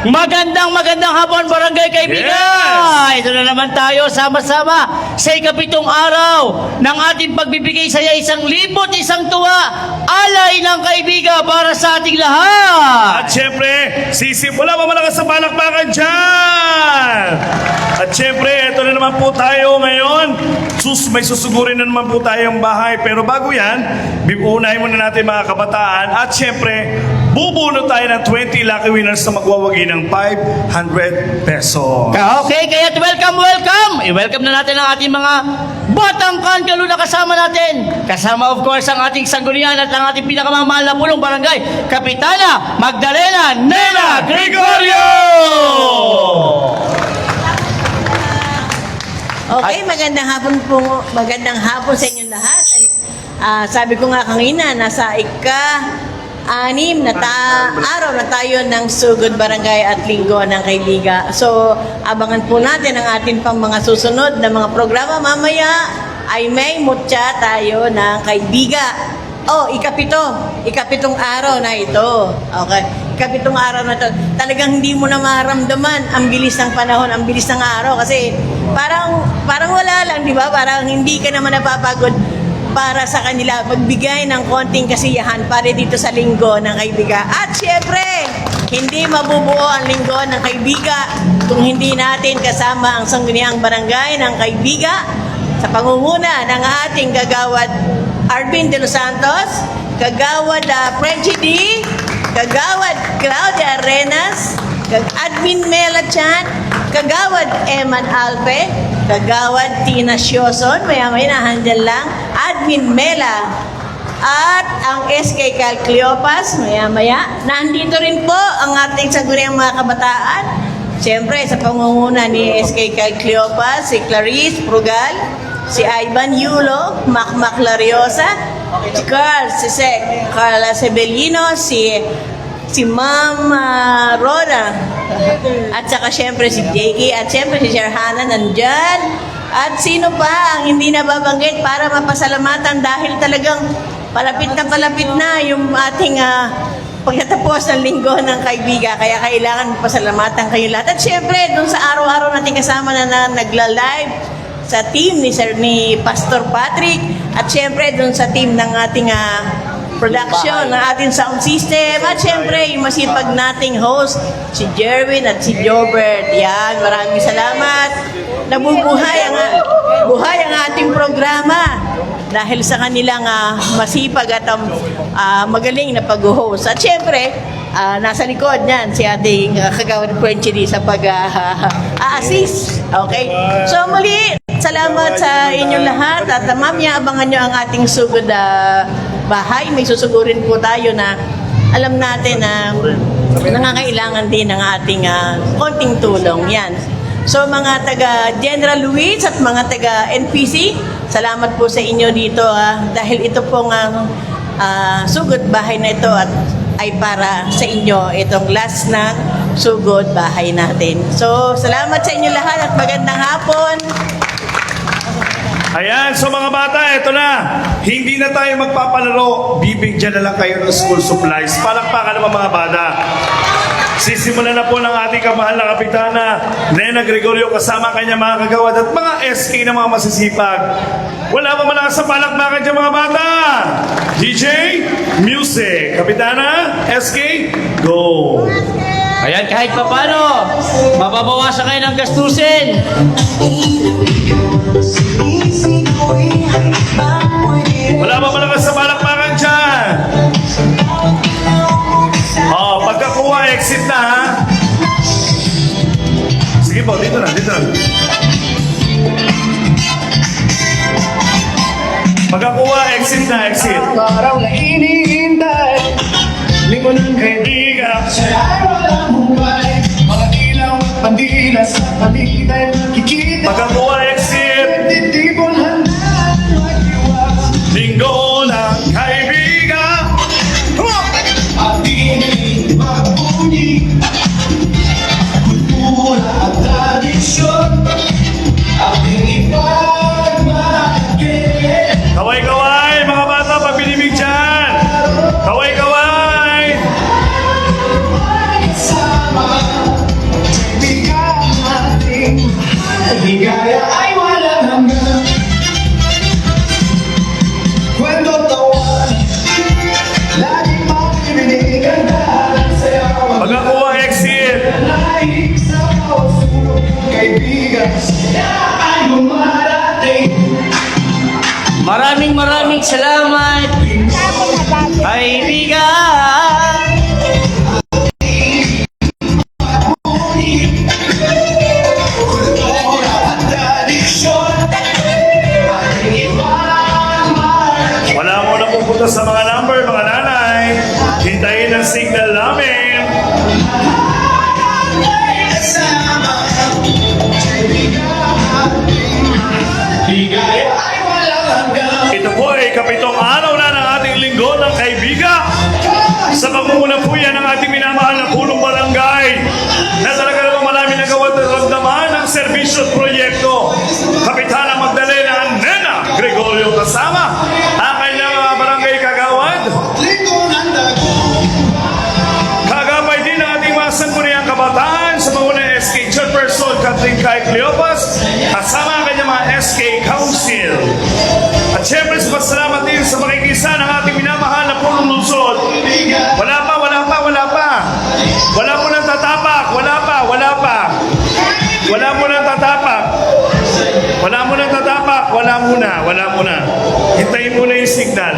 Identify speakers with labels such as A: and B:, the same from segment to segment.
A: Magandang hapon, barangay kaibigan!
B: Yes!
A: Ito na naman tayo, sama-sama sa ikapitong araw ng ating pagbibigay saya 1,000 isang tuwa, alay ng kaibigan para sa ating lahat!
B: At syempre, sisimula pa malakas sa palakpakan dyan! At syempre, ito na naman po tayo ngayon. May susugurin na naman po tayong bahay. Pero bago yan, unahin muna natin mga kabataan. At syempre, bubunot tayo ng 20 lucky winners na magwawagi ng 500 pesos.
A: Okay, kaya welcome! I-welcome na natin ang ating mga batang kankalo na kasama natin. Kasama of course ang ating sanggunian at ang ating pinakamamahal na pulong barangay, Kapitana Magdalena Nena Gregorio!
C: Okay, magandang hapon sa inyong lahat. Sabi ko nga kanina, nasa ika-6 na araw na tayo ng Sugod Barangay at Linggo ng Kaibigan. So, abangan po natin ang atin pang mga susunod na mga programa. Mamaya ay may mutya tayo ng Kaibigan. Oh, ikapitong araw na ito. Okay, ikapitong araw na ito. Talagang hindi mo na maramdaman ang bilis ng panahon, ang bilis ng araw. Kasi parang wala lang, di ba? Parang hindi ka naman napapagod para sa kanila magbigay ng konting kasiyahan para dito sa Linggo ng Kaibigan. At syempre, hindi mabubuo ang Linggo ng Kaibigan kung hindi natin kasama ang sangguniang barangay ng Kaibigan sa pangunguna ng ating kagawad Arvin de los Santos, kagawad Frenchie D, kagawad Claudia Arenas, admin Mela Chan, kagawad Eman Alpe, kagawad Tina Sioson, maya-maya na handle lang, admin Mela, at ang SK Cal Cleopas, maya-maya. Nandito rin po ang ating sangguniang mga kabataan. Siyempre, sa pangunguna ni SK Cal Cleopas, si Clarice Prugal, si Ivan Yulo, Macmac Lariosa, si Carl Sisek, Carla Sebellino, si Ma'am Rhoda, at saka syempre si Jakey, at syempre si Sherhana nandyan. At sino pa ang hindi nababanggit para mapasalamatan dahil talagang palapit na yung ating pagtatapos ng Linggo ng Kaibigan. Kaya kailangan mapasalamatan kayo lahat. At syempre, dun sa araw-araw natin kasama na nagla-live sa team ni Pastor Patrick, at syempre dun sa team ng ating production, ng ating sound system, at syempre yung masipag nating host, si Jerwin at si Jobert. Yan, maraming salamat. Nabubuhay ang ating programa dahil sa kanilang masipag at magaling na pag-host. At syempre, nasa likod niyan si ating kagawad Frenchie sa pag-assist. Okay? So muli, salamat sa inyong lahat, at mamaya abangan nyo ang ating sugod bahay. May susugurin po tayo na alam natin na nangangailangan din ng ating konting tulong. Yan. So mga taga General Luis at mga taga NPC, salamat po sa inyo dito dahil ito pong sugod bahay na ito at ay para sa inyo itong last na sugod bahay natin. So salamat sa inyo lahat at magandang hapon.
B: Ayan, so mga bata, eto na. Hindi na tayo magpapalaro. Bibigyan na lang kayo ng school supplies. Palakpakan naman mga bata. Sisimulan na po ng ating kamahal na kapitana, Nena Gregorio, kasama kanya mga kagawad at mga SK na mga masisipag. Wala pa malakas sa palakpakan dyan mga bata. DJ, music. Kapitana, SK, go.
A: Ayan, kahit papano, mababawasan kayo ng gastusin.
B: Wala pa malakas sa palakpakan dyan. Pagkakuha, exit na ha. Sige po, dito na. Pagkakuha, exit na.
D: Araw na iniintay, linggo ng kaibigan. Sa araw ng buhay, mga ilaw at pandila sa paligid kikita.
B: Pagkakuha, exit.
D: Titipon handa ng magdiwang.
B: Linggo ng kaibigan.
D: Ating magbuni, kultura at tradisyon, ating ipagmalaki.
B: Kaway-kaway, mga bata, pagpinibig dyan. Kaway-kaway.
D: Sama Ligaya ay walang hanggan. Kwento tawa, laging makikinig ang dahalan sayaw.
B: Pag ako ang exit.
D: Nahihig sa bawat sulok ng kaibigan, siya ay lumarating.
A: Maraming salamat, kaibigan.
B: Wala mo na pupunta sa mga number, mga nanay. Hintayin ang signal namin.
D: Ligaya ay walang hanggan.
B: Ito po ay kapitong araw na ng ating linggo ng kaibigan. Sa pagmumuna po yan ng ating minamahal na punong barangay na talaga namang marami nagawa at ramdaman ng serbisyo at proyekto. Kapitana Magdalena Nena Gregorio kasama ang kanyang mga barangay kagawad.
D: Lingkod ang dagong.
B: Kagabay din ang ating mga sangguniang kabataan sa pangunang SK Chairperson Catherine Kai Cleopas kasama ang kanyang mga SK Council. At syempre sa pasalamat din sa makikisa ng ating minamahal na punong lungsod. Wala pa. Wala mo nang tatapak. Wala muna. Hintayin muna yung signal.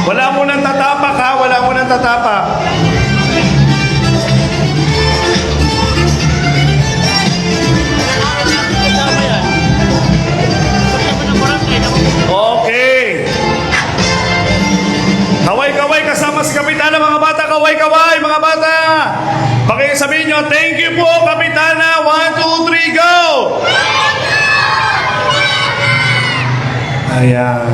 B: Wala mo nang tatapak ha. Wala mo nang tatapak. Okay. Kaway-kaway kasama si Kapitana, mga bata. Kaway-kaway, mga bata. Pakisabihin nyo, thank you po, Kapitana. 1, 2, 3, go! Ayan.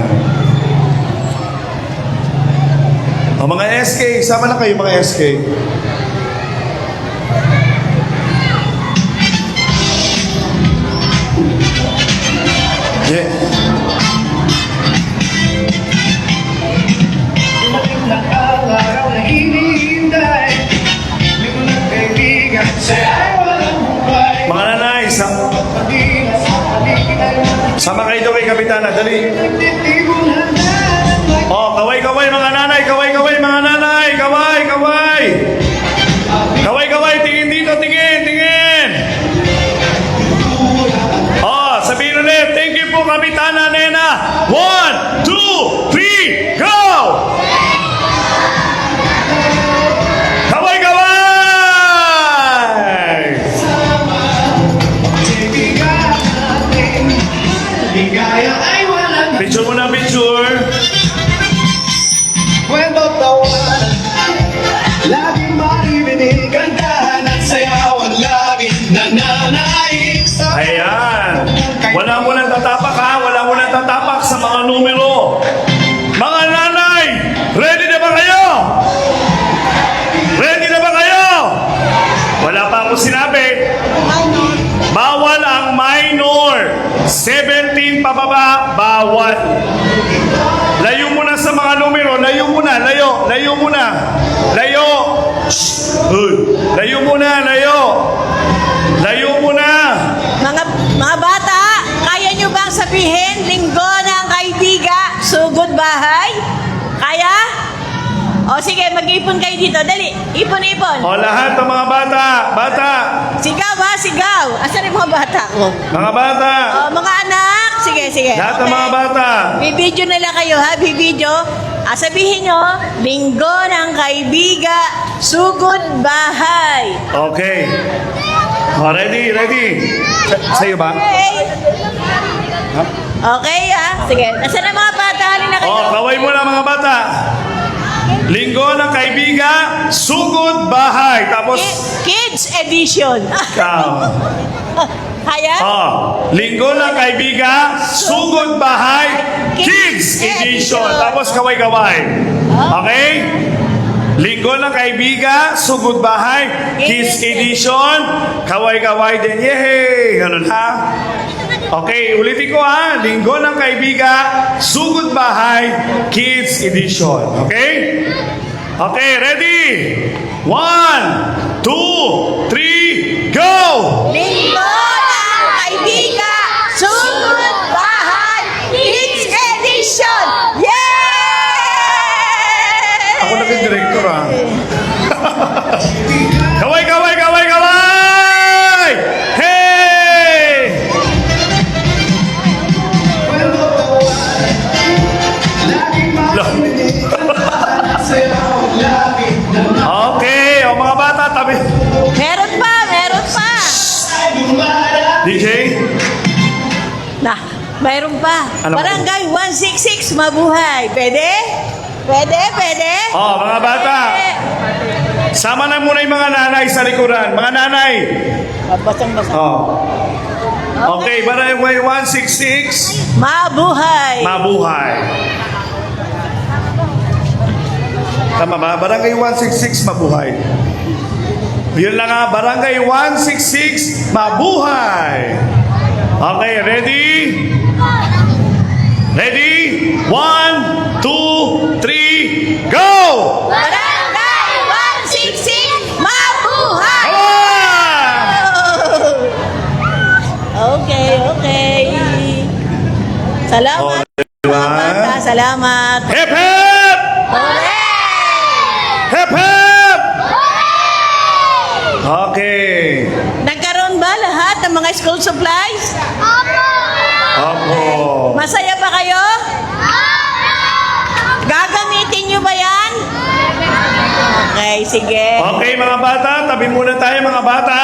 B: O mga SK, sama na kayo mga SK. Yeah.
D: Araw na hinihintay, lingkod ng kaibigan, siya ay walang hukay.
B: Mga nanay,
D: Pagdilas sa paligid,
B: sama kayo doon kay Kapitana. Dali.
D: nagtitibong handa ng may
B: Oh, kaway-kaway mga nanay, kaway-kaway mga nanay, kaway-kaway. Kaway-kaway, tingin dito, tingin. Oh, sabihin ulit, thank you po Kapitana Nena. 1, 2, 3, go! Kaway-kaway!
D: kaibigan natin. Ligaya ay walang
B: Picture muna, picture.
D: kwento tawa, laging maririnig ang dahalan sayawan, laging nananaig sa
B: Ayan. Wala mo nang tatapak ha. Wala mo nang tatapak sa mga numero. Mga nanay, ready na ba kayo? Ready na ba kayo? Wala pa ako sinabi. Bawal ang minor. 17 pababa, bawal. Layo muna sa mga numero. Layo muna. Layo. Shh. Uy. Layo muna.
C: Mga bata, kaya nyo bang sabihin, linggo ng kaibiga, sugod bahay? Kaya? O sige, mag-ipon kayo dito. Dali, ipon.
B: O lahat ng mga bata.
C: Sigaw ha, sigaw. Asan yung mga bata ko?
B: Mga bata.
C: O, mga anak. Sige.
B: Lahat ng mga bata.
C: Bibidyo na lang kayo ha, bibidyo. Sabihin nyo, linggo ng kaibiga, sugod bahay.
B: Okay. O, ready. Sa'yo ba?
C: Okay ha? Sige, nasaan ang mga bata? Halina kayo.
B: O, kaway mo na mga bata. Linggo ng kaibiga, sugod bahay. Tapos,
C: Kids edition.
B: ikaw.
C: Kaya?
B: Linggo ng kaibiga, sugod bahay, kids edition. Tapos kaway-kaway. Okay? Linggo ng kaibiga, sugod bahay, kids edition. Kaway-kaway din. Yehey! Ganun ha? Okay, ulitin ko ha. Linggo ng kaibiga, sugod bahay, kids edition. Okay? Okay, ready? 1, 2, 3, go!
C: Linggo ng Kaibigan, Sugod Bahay, Kids Edition! Yay!
B: Ako naging director ah. Kaway, kaway, kaway, kaway! Hey! Okay, o mga bata, tabi.
C: Meron pa, meron pa.
B: DJ?
C: Mayroon pa.
B: Ano ba?
C: Barangay 166, mabuhay. Pwede? Pwede, pwede?
B: Oh, mga bata. Sama na muna yung mga nanay sa likuran. Mga nanay.
C: Basang-basang.
B: Oh. Okay, Barangay 166,
C: Mabuhay.
B: mabuhay. Tama ba? Barangay 166, mabuhay. Yun lang nga, Barangay 166, mabuhay. Okay, ready? Ready? 1, 2, 3, go!
C: Barangay 166, mabuhay.
B: Come on!
C: Okay, okay. Salamat. Mga bata, salamat.
B: Hip, hip!
C: Hooray!
B: Hip, hip! Okay.
C: Nagkaroon ba lahat ng mga school supplies?
B: Opo.
C: Masaya ba kayo? Gagamitin nyo ba yan? Okay, sige.
B: Okay mga bata, tabi muna tayo mga bata.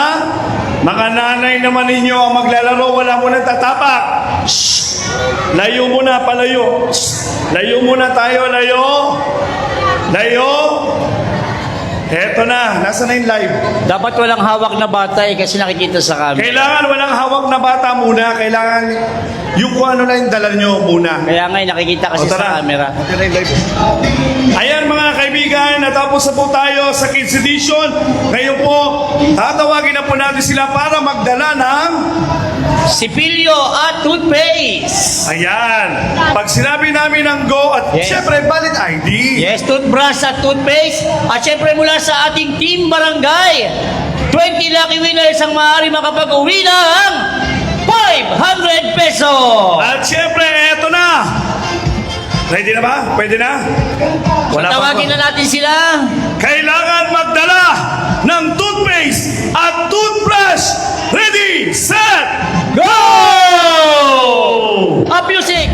B: Mga nanay naman ninyo ang maglalaro, wala muna tatapak. Shh! Layo muna, palayo. Shh! Layo muna tayo, layo. Layo. Eto na, nasa na yung live?
A: Dapat walang hawak na bata kasi nakikita sa camera.
B: Kailangan walang hawak na bata muna. Kailangan yung kung ano na yung dala nyo muna.
A: Kaya nga nakikita kasi
B: O, tara.
A: sa camera.
B: Ayan mga kaibigan, natapos na po tayo sa Kids Edition. Ngayon po, tatawagin na po natin sila para magdala ng...
A: Sipilyo at toothpaste.
B: Ayan. Pag sinabi namin ng go at
A: Yes.
B: syempre valid ID.
A: Yes, toothbrush at toothpaste. At syempre mula sa ating Team Barangay, 20 lucky winners ang maaari makapag-uwi ng 500 pesos.
B: At syempre, eto na. Ready na ba? Pwede na? Wala pa
A: Tawagin
B: po.
A: na natin sila.
B: Kailangan magdala ng toothpaste at toothbrush. Ready, set, go!
A: Up music!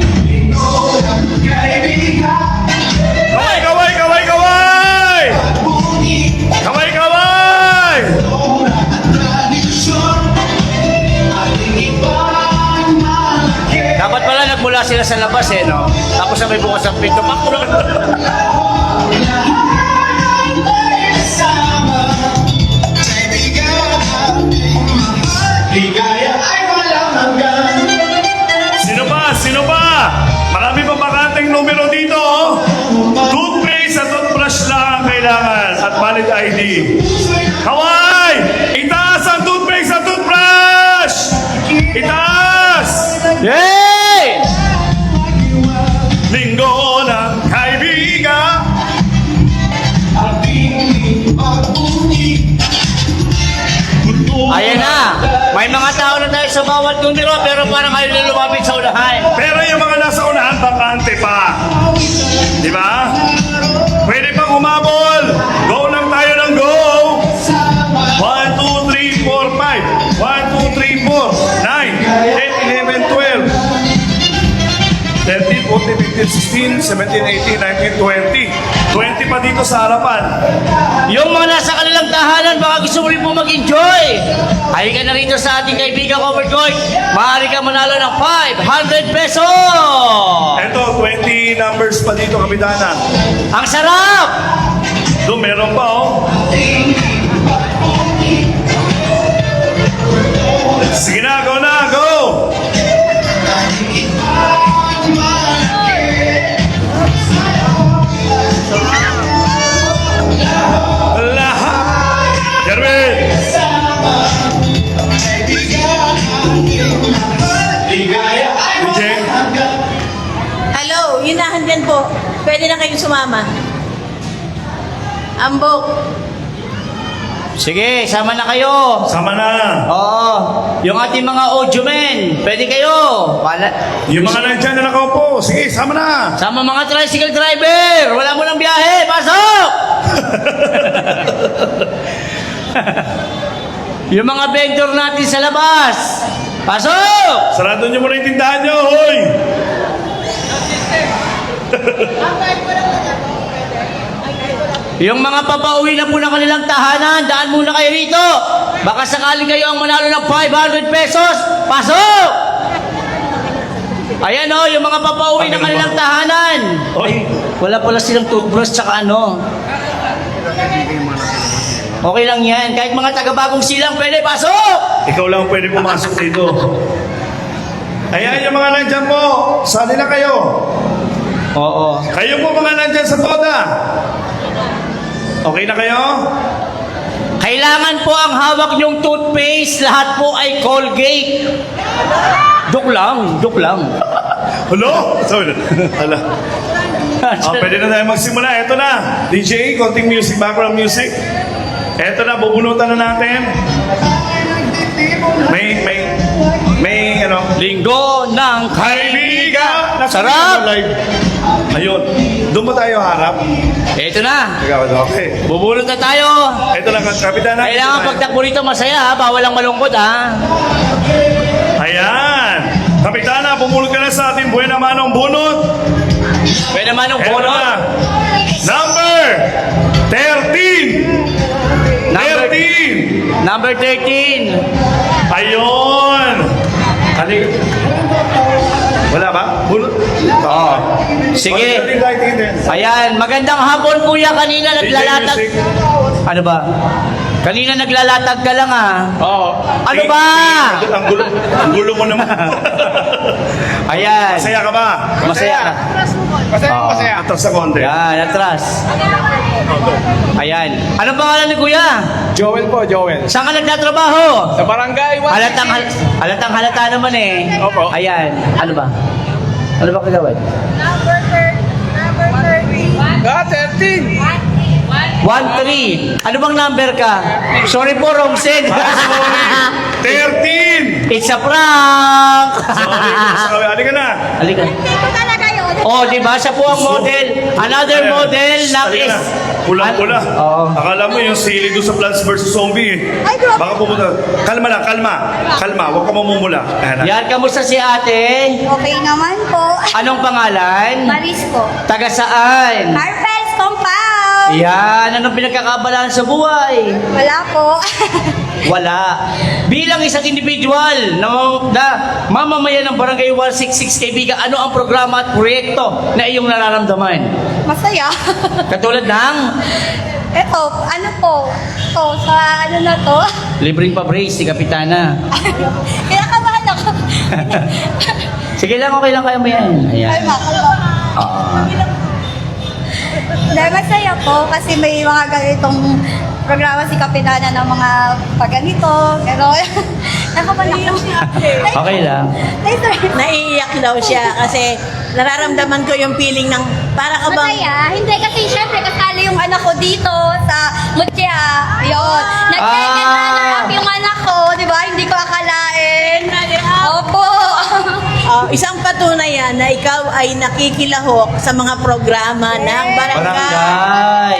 B: Kaway, kaway, kaway, kaway! Kaway, kaway!
A: Dapat pala nagmula sila sa labas no? Tapos sabay bukas ang pinto. Makulong.
B: Sino ba? Sino ba? Marami pa bakanteng numero dito. Toothpaste at toothbrush lang ang kailangan at valid ID. Kaway! Itaas ang toothpaste at toothbrush! Itaas!
A: Yay!
B: Linggo ng kaibigan.
A: Ayan na. May mga tao na tayo sa bawat numero pero parang ayaw na lumapit sa unahan.
B: Pero yung mga nasa unahan, bakante pa. Di ba? Pwede pang humabol. Go lang tayo ng go. 1, 2, 3, 4, 5. 1, 2, 3, 4, 9, 10, 11, 12. 13, 14, 15, 16, 17, 18, 19, 20. 20 pa dito sa harapan.
A: Yung mga nasa kanilang tahanan, baka gusto mo rin po mag-enjoy. Halika na rito sa ating kaibigan Covered Court. Maaari ka manalo ng 500 pesos.
B: Eto, 20 numbers pa dito, Kapitana.
A: Ang sarap!
B: Doon, meron pa, oh. Sige na, go na, go! Lahat! Jerwin! DJ?
C: Hello, yunahan din po. Pwede na kayong sumama. Ambok.
A: Sige, sama na kayo.
B: Sama na.
A: Oo. Yung ating mga audio men, pwede kayo.
B: Yung mga nandyan na nakaupo, sige, sama na.
A: Sama mga tricycle driver. Wala mo ng biyahe. Pasok! Yung mga vendor natin sa labas. Pasok!
B: Sarado nyo muna yung tindahan nyo, hoy!
A: Yung mga papauwi na po ng kanilang tahanan, daan muna kayo rito. Baka sakaling kayo ang manalo ng 500 pesos. Pasok! Ayan o, yung mga papauwi ng kanilang tahanan.
B: Hoy,
A: Wala pala silang toothbrush tsaka ano. Okay lang yan. Kahit mga taga-bagong silang pwede. Pasok!
B: ikaw lang pwede pumasok dito. Ayan yung mga nandyan po, sali na kayo.
A: Oo.
B: Kayo po mga nandyan sa toda. Okay na kayo?
A: Kailangan po ang hawak niyong toothpaste. Lahat po ay Colgate. Joke lang. Joke lang.
B: Hello? Sorry. Hala. Pwede na tayo magsimula. Eto na. DJ, konting music, background music. Eto na, bubunutan na natin. May ano?
A: Linggo ng
B: Kaibigan!
A: Sarap!
B: Live. Ayun. Doon ba tayo harap?
A: Ito na.
B: Okay.
A: Bubulot na tayo.
B: Ito lang ang kapitan natin.
A: Kailangan pagtakbo rito masaya ha. Bawal ang malungkot ha.
B: Ayan. Kapitana, bumulot ka na sa ating buhay naman ng bunot.
A: Pwede naman ang
B: Eto
A: bono.
B: na. Number 13.
A: Number
B: 13.
A: Number 13.
B: Ayun. Halika. Wala ba? Bunot?
A: Oo. Sige. Ayan, magandang hapon kuya. Kanina naglalatag. Ano ba? Kanina naglalatag ka lang ah.
B: Oo.
A: Ano ba?
B: Ang gulo mo naman.
A: Ayan.
B: Masaya ka ba?
A: Masaya ka.
B: Masaya. Atras sa konti.
A: Ayan, atras. Ayan. Anong pangalan ni kuya?
E: Joel po, Joel.
A: Saan ka nagtatrabaho?
E: Sa barangay,
A: Halatang halata naman eh.
E: Opo.
A: Ayan. Ano ba? Ano ba kagawin?
F: Number 30.
E: 13.
A: 1-3. Ano bang number ka? Sorry po, wrong set.
B: 13!
A: It's a prank.
B: Sorry, halika na.
A: Halika.
F: Dito talaga yun.
A: Oh, di ba? Siya po ang model. Another
B: Ayan.
A: model ng
B: Halika na. Pulang-pula.
A: Oo.
B: Akala mo yung sili doon sa Plants vs. Zombie eh.
F: Ay, grabe.
B: Baka pumunta. Kalma lang, kalma. Kalma, huwag ka mamumula. Ayan na.
A: Yan, kamusta si ate?
F: Okay naman po.
A: Anong pangalan?
F: Maris po.
A: Taga saan?
F: Carpels Compound.
A: Yan, anong pinagkakabalaan sa buhay?
F: Wala po.
A: Wala. Bilang isang individual na mamamayan ng Barangay 166 Kaibigan, ano ang programa at proyekto na iyong nararamdaman?
F: Masaya.
A: Katulad ng
F: Ito, ano po? Ito, sa ano na to?
A: libreng pa-brace si Kapitana.
F: Kinakabahan ako.
A: Sige lang, okay lang, kaya mo yan. Ayan.
F: Kalma, kalma.
A: Ah.
F: Dahil masaya po kasi may mga ganitong programa si Kapitana ng mga pagganito. Pero, nakapanak lang siya.
A: Okay lang.
C: Naiiyak daw siya kasi nararamdaman ko yung feeling ng para ka bang
F: Masaya. Hindi kasi syempre kasali yung anak ko dito sa Mutya. Yun. Nag-second runner up yung anak ko. Di ba? Hindi ko akalain. Opo.
C: isang patunayan na ikaw ay nakikilahok sa mga programa ng barangay.
A: Barangay.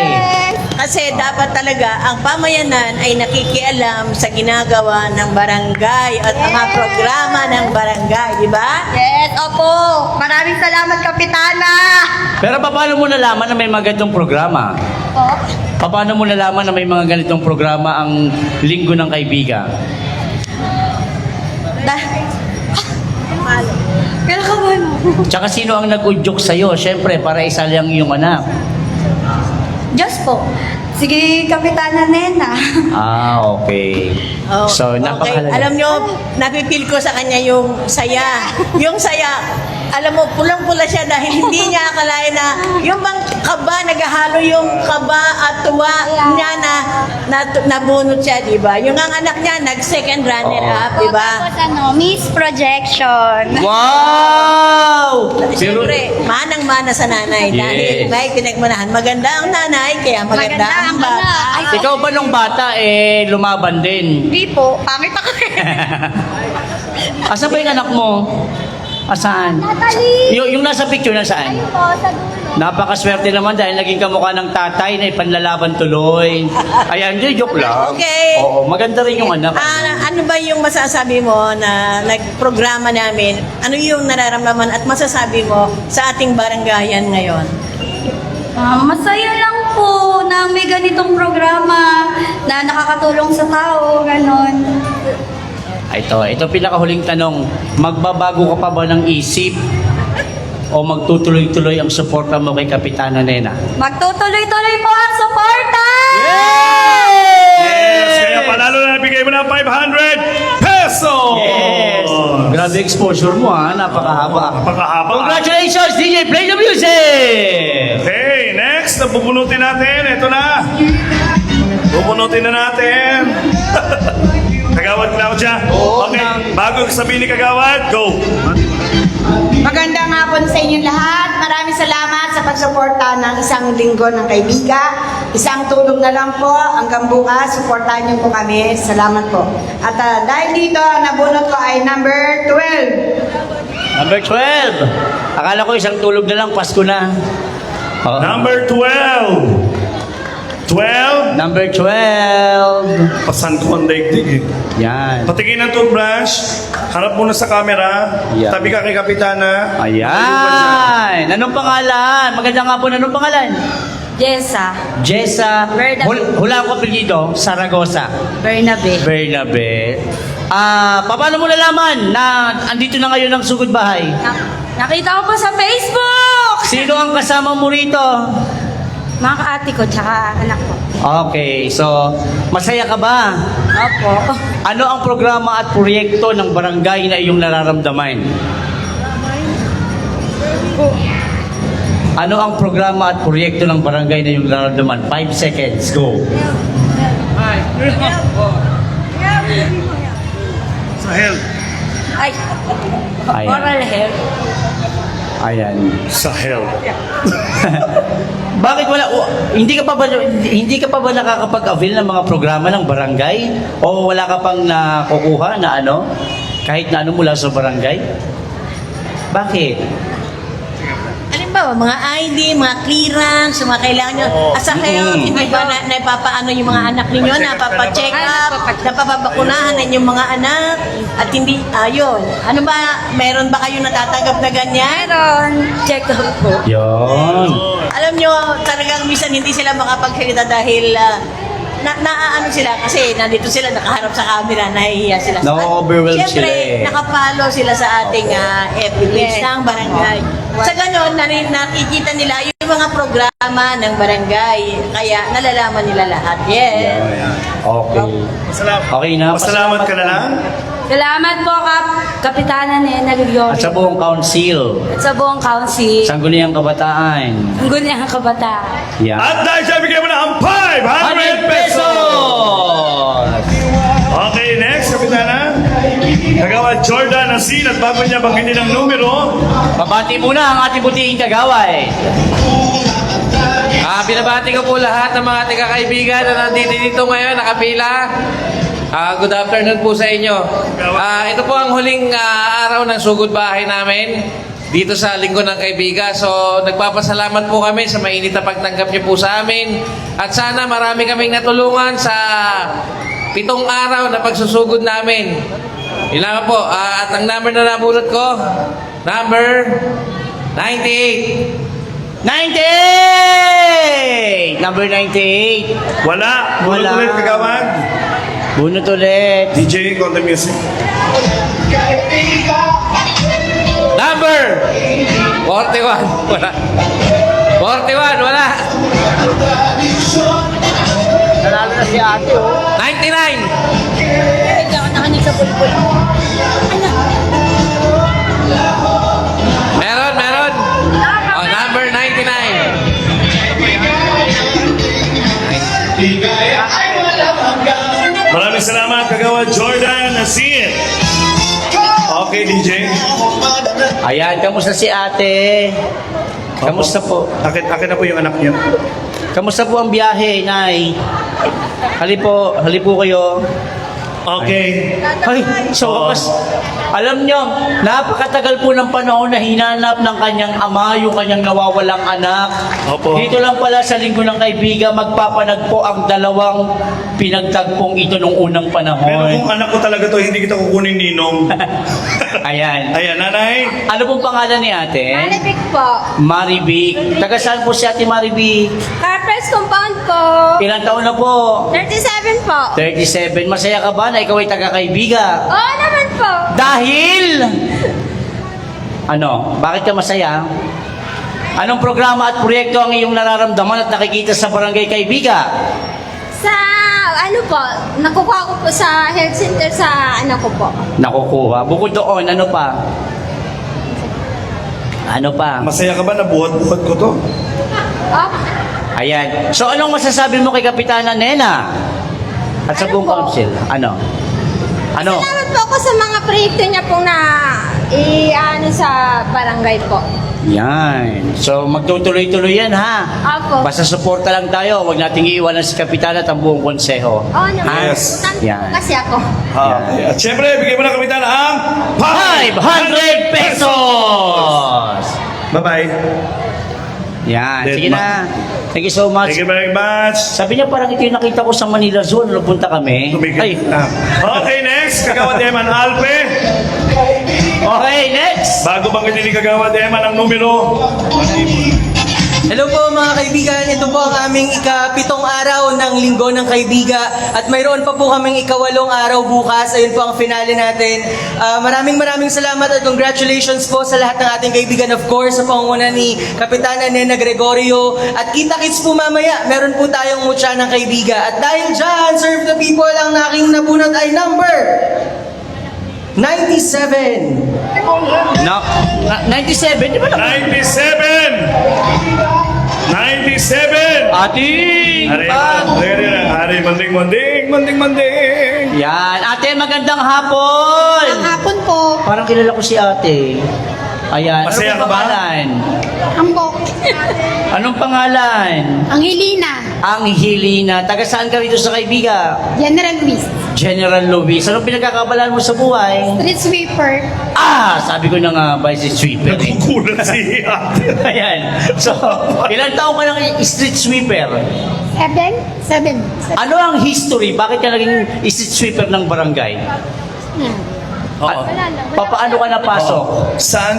C: Kasi dapat talaga ang pamayanan ay nakikialam sa ginagawa ng barangay at mga programa ng barangay, di ba?
F: Yes, opo. Maraming salamat, Kapitana.
A: Pero paano mo nalaman na may mga ganitong programa?
F: Po.
A: Paano mo nalaman na may mga ganitong programa ang Linggo ng Kaibigan?
F: Kinakabahan mo.
A: Tsaka sino ang nag-udyok sa'yo? Siyempre, para isali ang iyong anak.
F: Diyos po. Sige, Kapitana Nena.
A: Ah, okay.
C: Oh,
A: So,
C: okay.
A: napakahalaga.
C: Alam nyo, napipil ko sa kanya yung saya. Yung saya, alam mo, pulang-pula siya dahil hindi niya akalain na yung bang kaba na magkahalo yung kaba at tuwa niya na nabunot siya, di ba? Yung ang anak niya, nag-second runner-up, di ba?
F: Tapos Miss Projection.
A: Wow!
C: Siyempre, manang-mana sa nanay dahil
A: Yes.
C: may pinagmanahan. Maganda ang nanay, kaya maganda ang bata.
F: Ay,
A: Ikaw ba nung bata, lumaban din?
F: Hindi po. Pangit ako.
A: Asan ba yung anak mo? Asaan?
F: Natalie!
A: Yung nasa picture, nasaan?
F: Ayun po, sa dulo.
A: Napakaswerte naman dahil naging kamukha ng tatay na ipanlalaban tuloy. Ayan, di, joke lang.
C: Okay.
A: Oo, maganda rin yung anak.
C: Ano ba yung masasabi mo na nagprograma namin? Ano yung nararamdaman at masasabi mo sa ating barangayan ngayon?
F: Masaya lang po na may ganitong programa na nakakatulong sa tao, ganon.
A: Ito pinakahuling tanong. Magbabago ka pa ba ng isip? O magtutuloy-tuloy ang suporta mo kay Kapitana Nena?
F: Magtutuloy-tuloy po ang suporta!
B: Yes, kaya panalo na bigay mo ng 500 pesos!
A: Yes! Grabe exposure mo ha, napakahaba.
B: Napakahaba.
A: Congratulations, DJ! Play the music!
B: Okay, next, nabubunutin natin. Ito na. Bubunutin na natin. Kagawad Claudia.
A: Oo,
B: Okay, bago sabihin ni Kagawad, go.
G: Magandang hapon sa inyong lahat. Maraming salamat sa pagsuporta ng isang linggo ng kaibiga. Isang tulong na lang po. Hanggang bukas, suportahan niyo po kami. Salamat po. At dahil dito, ang nabunot ko ay number 12.
A: Number 12. Akala ko isang tulog na lang, Pasko na. Oh.
B: Number 12. 12.
A: Number 12.
B: Pasan ko ang daigdig eh.
A: Yan.
B: Patingin ng toothbrush. Harap muna sa camera.
A: Yeah.
B: Tabi ka kay Kapitana.
A: Ayan. Anong pangalan? Maganda nga po. Anong pangalan?
F: Jessa.
A: Jessa.
F: Bernabe.
A: Hula ko apelyido. Zaragoza.
F: Bernabe.
A: Bernabe. Paano mo nalaman na andito na ngayon ang sugod bahay?
F: Nakita ko po sa Facebook!
A: Sino ang kasama mo rito?
F: Mga kaati ko, tsaka anak ko.
A: Okay, so masaya ka ba?
F: Opo.
A: Ano ang programa at proyekto ng barangay na iyong nararamdaman? Ano ang programa at proyekto ng barangay na iyong nararamdaman? 5 seconds, go.
B: Sa health.
F: Ay,
A: Ayan.
F: oral health.
A: Ayan.
B: Sa health.
A: Bakit wala hindi ka pa ba nakakapag-avail ng mga programa ng barangay o wala ka pang nakukuha na ano kahit na ano mula sa barangay? Bakit?
C: Halimbawa, mga ID, mga clearance, mga kailangan nyo. Asa kayo, hindi ba napapaano yung mga anak ninyo, napapacheck up, napapabakunahan na yung mga anak, at hindi, ayun. Ano ba, meron ba kayo natatanggap na ganyan?
F: Meron. Check up po.
A: Yon.
C: Alam nyo, talagang minsan hindi sila makapagsalita dahil naaano sila kasi nandito sila nakaharap sa camera, nahihiya sila.
A: Na-overwhelmed
C: Siyempre,
A: sila eh.
C: nakapalo sila sa ating FB page ng barangay. Sa ganon, nakikita nila yung mga programa ng barangay. Kaya nalalaman nila lahat. Yes.
A: Okay.
B: Pasalamat.
A: Okay na.
B: Pasalamat ka na lang.
F: Salamat po, Kapitana Nena
A: At
F: Guglioni.
A: sa buong council,
F: At sa buong council.
A: Sangguniang Kabataan.
F: Ang gunyang kabataan.
A: Yan.
B: At dahil siya, bigyan mo na ang 500
A: 100
B: pesos!
A: pesos!
B: Okay, next, Kapitana. Kagawad Jordan Asin at bago niya banggitin ang numero,
A: Pabati muna ang ating butihing kagaway.
E: Binabati ko po lahat ng mga tigakaibigan na nandito dito ngayon, nakapila. Good afternoon po sa inyo. Ito po ang huling araw ng sugod bahay namin dito sa Linggo ng Kaibigan. So, nagpapasalamat po kami sa mainit na pagtanggap niyo po sa amin. At sana marami kaming natulungan sa 7 araw na pagsusugod namin. Yun lang po. At ang number na nabunot ko, number 98.
A: 98! Number 98.
B: wala.
A: Wala.
B: Ulit, Kagawad.
A: Bunot ulit.
B: DJ, call the music.
E: Number 41. Wala. 41. Wala.
A: Nanalo na si ate, oh.
E: 99.
C: Hindi ako nakanig sa pulpul.
E: Meron. Oh, number 99.
A: Ayan, kamusta si ate? Kamusta po?
B: Akin na po yung anak niyo.
A: Kamusta po ang biyahe, Nay? Hali po kayo.
B: Okay.
A: Ay, so wakas, alam nyo, napakatagal po ng panahon na hinanap ng kanyang ama yung kanyang nawawalang anak.
B: Opo.
A: Dito lang pala sa Linggo ng Kaibigan, magpapanagpo ang dalawang pinagtagpong ito nung unang
B: Pero
A: panahon.
B: kung anak ko talaga to, hindi kita kukunin ninong.
A: Ayan.
B: Ayan, nanay.
A: Ano pong pangalan ni ate?
F: Malibig po.
A: Maribik. Taga saan po si ate Maribik?
F: Carpress compound po.
A: Ilang taon na po?
F: 37 po.
A: 37. Masaya ka ba na ikaw ay taga-kaibiga?
F: Oo naman po.
A: Dahil, ano, bakit ka masaya? Anong programa at proyekto ang iyong nararamdaman at nakikita sa Barangay Kaibiga?
F: Sa ano po, nakukuha ko po sa health center sa anak ko po.
A: Nakukuha. Bukod doon, ano pa? Ano pa?
B: Masaya ka ba na buhat-buhat ko to?
F: Oh,
A: Ayan. So, anong masasabi mo kay Kapitana Nena? At sa
F: Ano
A: buong
F: po?
A: council? Ano? Ano?
F: salamat po ako sa mga proyekto niya pong na ano sa barangay po.
A: Yan. So, magtutuloy-tuloy yan, ha?
F: Opo.
A: Basta suporta lang tayo. Huwag nating iiwanan si Kapitana at ang buong konseho.
F: Oo naman.
B: Yes.
A: Yan.
F: Kasi ako.
B: Okay. At syempre, bigyan mo na kapitan ang
A: 500 pesos!
B: Bye-bye.
A: Yan.
B: Dead
A: Sige
B: ma-
A: na. Thank you so much.
B: Thank you very much.
A: Sabi niya parang ito yung nakita ko sa Manila Zoo. Nung punta kami. Ay.
B: Okay, next. Kagawad Eman Alpe.
A: Okay, next.
B: Bago banggitin ni Kagawad Eman ang numero.
H: Hello po mga kaibigan, ito po ang aming ika-7 araw ng Linggo ng Kaibiga at mayroon pa po kaming ika-8 araw bukas. Ayun po ang finale natin. Maraming salamat at congratulations po sa lahat ng ating kaibigan, of course, sa pangunguna ni Kapitana Nena Gregorio. At kita-kits po mamaya, meron po tayong mutya ng kaibiga. At dahil dyan, serve the people, ang aking nabunot ay number 97.
A: No, 97, di ba?
B: 97! 97!
A: Ating
B: Hari,
A: pag...
B: hari, manding.
A: Yan. Ate, magandang hapon.
F: Hapon po.
A: Parang kilala ko si ate. Ayan.
B: Masaya
A: Anong
B: ka ba?
A: pangalan?
F: Ambok.
A: Anong pangalan?
F: Ang Hilina.
A: Ang Hilina. Taga saan ka rito sa Kaibiga?
F: General Luis.
A: General Luis. Anong pinagkakabalaan mo sa buhay?
F: Street sweeper.
A: Ah! Sabi ko na nga, by si sweeper.
B: Nagkukulat si ate.
A: Ayan. So, ilang taong ka ng street sweeper?
F: 7.
A: Ano ang history? Bakit ka naging street sweeper ng barangay?
B: Oo.
A: Paano ka napasok?
B: Saan?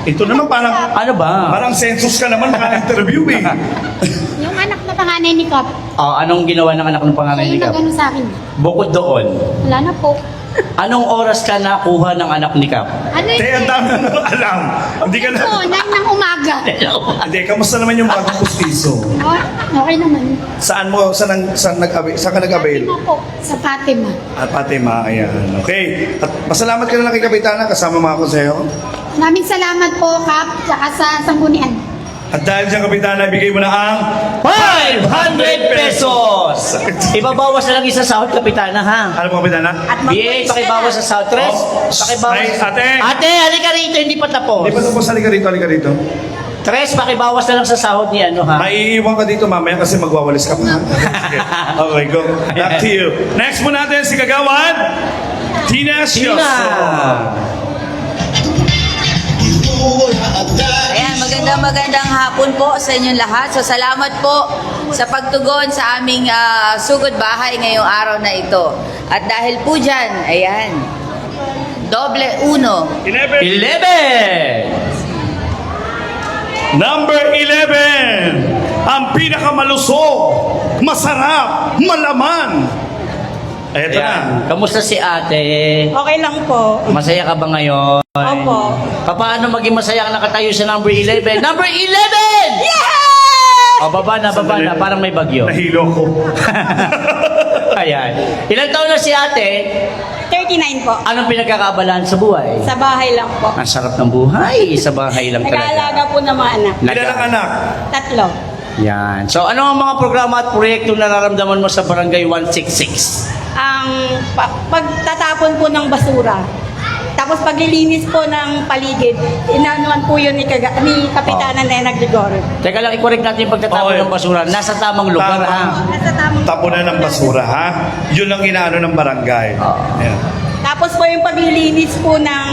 B: Ito naman parang
A: Ano ba?
B: parang census ka naman naka-interview eh.
F: Yung anak na panganay ni Kap.
A: Anong ginawa ng anak ng panganay ni Kap?
F: sa akin.
A: Bukod doon,
F: Wala na po.
A: anong oras ka nakuha ng anak ni Kap?
F: Ano
B: Te, ang dami na alam. Hindi ka na...
F: 9 ng umaga.
B: Hindi, kamusta naman yung bagong pustiso?
F: Okay naman.
B: Saan ka nag-avail?
F: po. Sa Fatima.
B: At Fatima, ayan. Okay. At pasalamat ka na lang kay Kapitana kasama mga konseho.
F: Maraming salamat po, Kap, tsaka sa sanggunian.
B: At dahil dyan, Kapitana, bigay mo na ang
A: 500 pesos! Ibabawas na lang isa sahod, Kapitana, ha?
B: ano po, Kapitana?
A: BA, pakibawas sa sahod. Tres,
B: Oh,
A: pakibawas.
B: ay, ate.
A: Ate, halika rito, hindi pa tapos.
B: Di ba tapos halika rito?
A: Tres, pakibawas na lang sa sahod ni ano, ha?
B: Maiiwan ka dito mamaya kasi magwawalis ka pa. Sige. Okay, go. Back to you. Next po natin si Kagawad Tina Sioso.
I: Ayan, magandang hapon po sa inyong lahat. So, salamat po sa pagtugon sa aming sugod bahay ngayong araw na ito. At dahil po dyan, ayan, doble uno.
A: 11!
B: Number 11. Ang pinakamalusog, masarap, malaman. Eto na.
A: Ayan. Kamusta si ate?
C: Okay lang po.
A: Masaya ka ba ngayon?
C: Opo.
A: Paano maging masaya ka nakatayo sa number 11? Number 11!
C: Yeah!
A: O, baba na, parang may bagyo.
B: Nahilo ko.
A: Ayan. Ilang taon na si ate?
C: 39 po.
A: Anong pinagkakaabalahan sa buhay?
C: Sa bahay lang po.
A: Ang sarap ng buhay. Sa bahay lang
C: Nag-aalaga
A: talaga.
C: po ng mga anak.
B: Ilan ang anak?
C: 3.
A: Yan. So, ano ang mga programa at proyekto na nararamdaman mo sa Barangay 166?
C: Ang pagtatapon po ng basura.
G: Tapos paglilinis po ng paligid, inanuan po yun ni Kapitana Nena Gregorio.
A: Teka lang, i-correct natin yung pagtatapon
B: Oo.
A: ng basura. Nasa tamang lugar,
B: Tama.
A: ha?
G: Nasa tamang
B: Tapunan ng basura, ha? Yun ang inaano ng barangay. Ayan.
G: Tapos po yung paglilinis po ng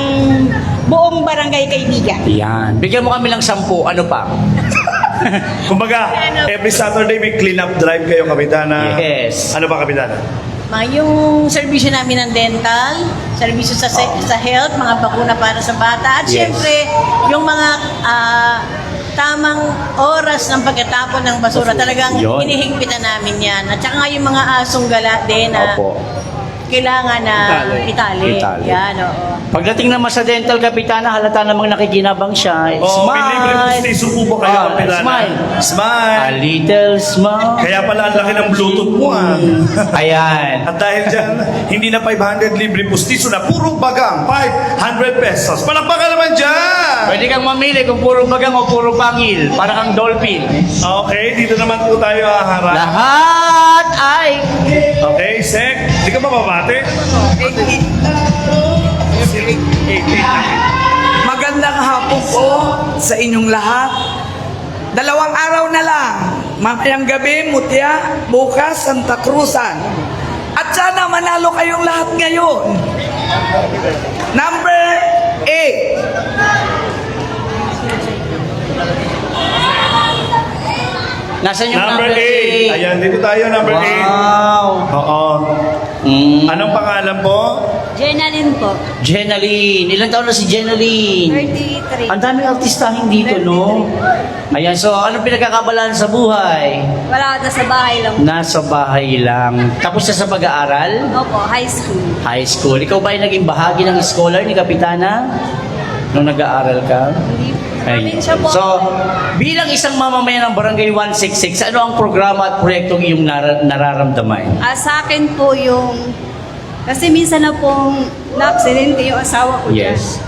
G: buong barangay Kaibigan.
A: Yan. Bigyan mo kami ng 10. Ano pa?
B: Kumbaga, every Saturday may clean up drive kayo, Kapitana.
A: Yes.
B: Ano ba, Kapitana?
C: Yung serbisyo namin ng dental, serbisyo sa health, mga bakuna para sa bata, at
A: Yes.
C: syempre, yung mga tamang oras ng pagkatapon ng basura, talagang
A: Yun.
C: hinihigpitan namin yan. At saka nga yung mga asong gala din na
A: Opo.
C: kailangan na itali.
A: Itali.
C: Yan, oo.
A: Pagdating naman sa dental, Kapitana, halata namang nakikinabang siya.
B: Oh, may libre pustiso po ba kayo, Kapitana?
A: Smile. A
B: Smile.
A: little smile.
B: Kaya pala ang laki ng Bluetooth mo, ah.
A: Ayan.
B: At dahil dyan, hindi na 500 libre pustiso na puro bagang 500 pesos. Palakpakan naman dyan!
A: Pwede kang mamili kung puro bagang o puro pangil. Para kang dolphin.
B: Okay, dito naman po tayo haharap.
A: Lahat ay...
B: Okay, Sek, di ka mababate?
J: Magandang hapon po sa inyong lahat. 2 araw na lang. Mamayang gabi, Mutya. Bukas, Santa Cruzan. At sana manalo kayong lahat ngayon. Number 8.
A: Nasaan yung
B: Number
A: number
B: 8.
A: 8?
B: Ayan, dito tayo, number 8.
A: Wow.
B: Oo.
A: Mm.
B: Anong pangalan po?
F: Jenaline po.
A: Jenaline. Ilang taon na si Jenaline?
F: 33.
A: Ang daming artistahin dito, no? Ayan, so anong pinagkakabalaan sa buhay?
F: Wala na sa bahay lang.
A: Nasa bahay lang. Tapos na sa pag-aaral?
F: Opo, high school.
A: High school. Ikaw ba ay naging bahagi ng scholar ni Kapitana? Nung nag-aaral ka? Ay.
F: Probinsya po.
A: So, bilang isang mamamayan ng Barangay 166, ano ang programa at proyektong iyong nararamdaman?
F: Sa akin po yung... Kasi minsan na pong na-aksidente yung asawa ko dyan.
A: Yes.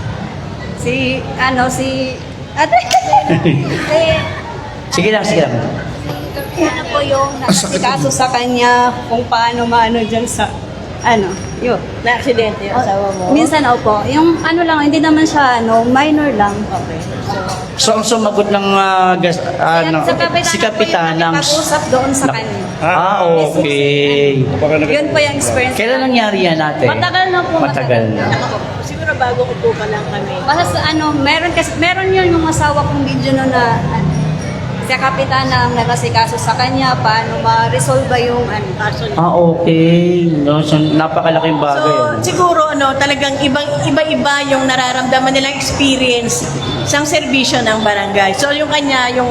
F: Si ate.
A: Sige lang, sige lang.
F: Ano po yung nakasikaso sa kanya kung paano maano dyan sa yun.
C: Na-aksidente yung asawa mo.
F: Minsan opo. Yung hindi naman siya minor lang.
C: Okay.
A: So, ang sumagot ng si Kapitana ng...
F: Nakipag-usap doon sa kanya.
A: okay.
F: Yun po yung experience.
A: Kailan nangyari yan natin?
F: Matagal na po.
A: Matagal na.
C: Siguro bago ko po pa lang kami.
F: Basta meron yun yung asawa kong video na si Kapitana ang nakasikaso sa kanya, paano ma-resolve yung kaso niya.
A: Okay. No, so, napakalaking bagay.
C: So, siguro talagang iba-iba yung nararamdaman nilang experience sa serbisyo ng barangay. So, yung kanya, yung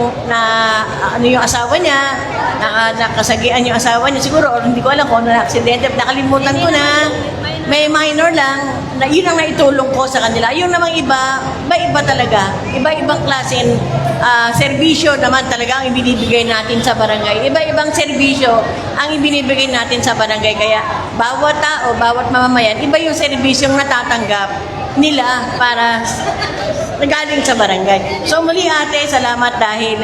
C: yung asawa niya, nakasagian yung asawa niya, siguro, or hindi ko alam kung ano na aksidente, nakalimutan ko na, may minor lang, yun ang naitulong ko sa kanila. Yung namang iba talaga. Iba-ibang klaseng serbisyo naman talaga ang ibinibigay natin sa barangay. Iba-ibang serbisyo ang ibinibigay natin sa barangay. Kaya bawat tao, bawat mamamayan, iba yung serbisyong natatanggap nila para galing sa barangay. So muli ate, salamat dahil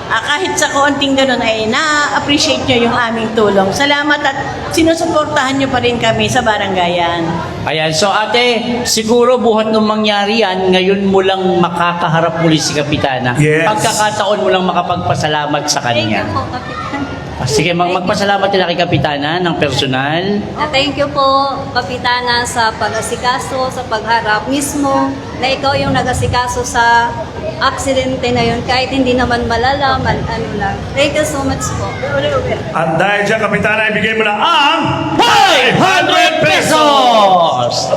C: kahit sa konting ganun ay na-appreciate nyo yung aming tulong. Salamat at sinusuportahan nyo pa rin kami sa barangayan.
A: Ayan, so ate, siguro buhat nung mangyari yan, ngayon mo lang makakaharap muli si Kapitana.
B: Yes.
A: Pagkakataon mo lang makapagpasalamat sa
F: Thank you
A: kanya.
F: po, Kapitan.
A: Sige, magpasalamat ka na kay Kapitana ng personal.
F: Thank you po, Kapitana, sa pag-asikaso, sa pagharap mismo, na ikaw yung nag-asikaso sa aksidente na yun, kahit hindi naman malala, lang. Thank you so much po.
B: At dahil dyan, Kapitana, ibigay mo na ang
A: 500 pesos!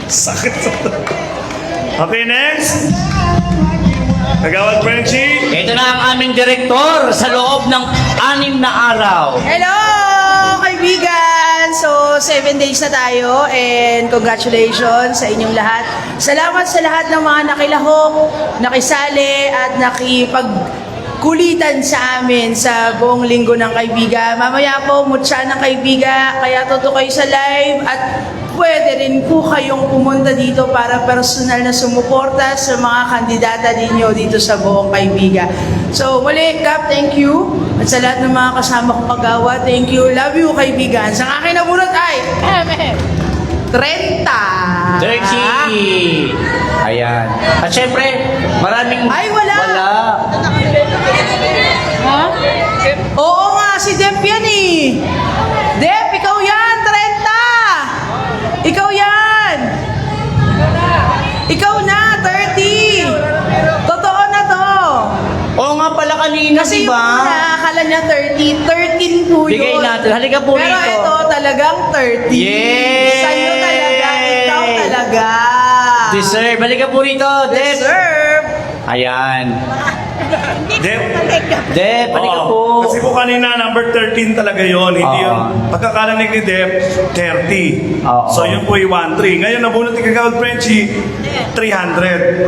B: Sakit sa... Okay, next. Kagawad Frenchie.
A: Ito na ang aming direktor sa loob ng 6 na araw.
G: Hello, kaibigan! So, 7 days na tayo and congratulations sa inyong lahat. Salamat sa lahat ng mga nakilahok, nakisali at nakipagkulitan sa amin sa buong linggo ng kaibigan. Mamaya po, mutya ng kaibigan, kaya toto kayo sa live at pwede rin po kayong pumunta dito para personal na sumuporta sa mga kandidata ninyo dito sa buong kaibigan. So, muli, Kap, thank you. At sa lahat ng mga kasama kong pagawa, thank you. Love you, kaibigan. Sa akin na bunot ay,
J: 30.
A: 30. Ayan. At syempre, maraming...
J: Ay, wala. Ha? Oo nga, si Dep yan eh. Dep, ikaw yan, 30. Ikaw yan. Ikaw na, 30. Totoo na to.
A: Oo nga pala kanina,
J: Kasi
A: diba?
J: yung una, akala niya 30. 13 po yun.
A: Bigay natin. Halika po
J: Pero
A: rito.
J: ito talagang 30.
A: Yay!
J: Sa'yo talaga, ikaw talaga.
A: Deserve. Halika po rito, Deb.
J: Deserve.
A: Ayan.
B: Dep.
A: Deb, halika po.
B: Kasi po kanina, number 13 talaga yon. Hindi
A: Oo.
B: yun. Pagkakalanig ni Dep, 30.
A: Oo.
B: So yun po yung 1-3. Ngayon, nabunot ni Kagawad Frenchie, 300.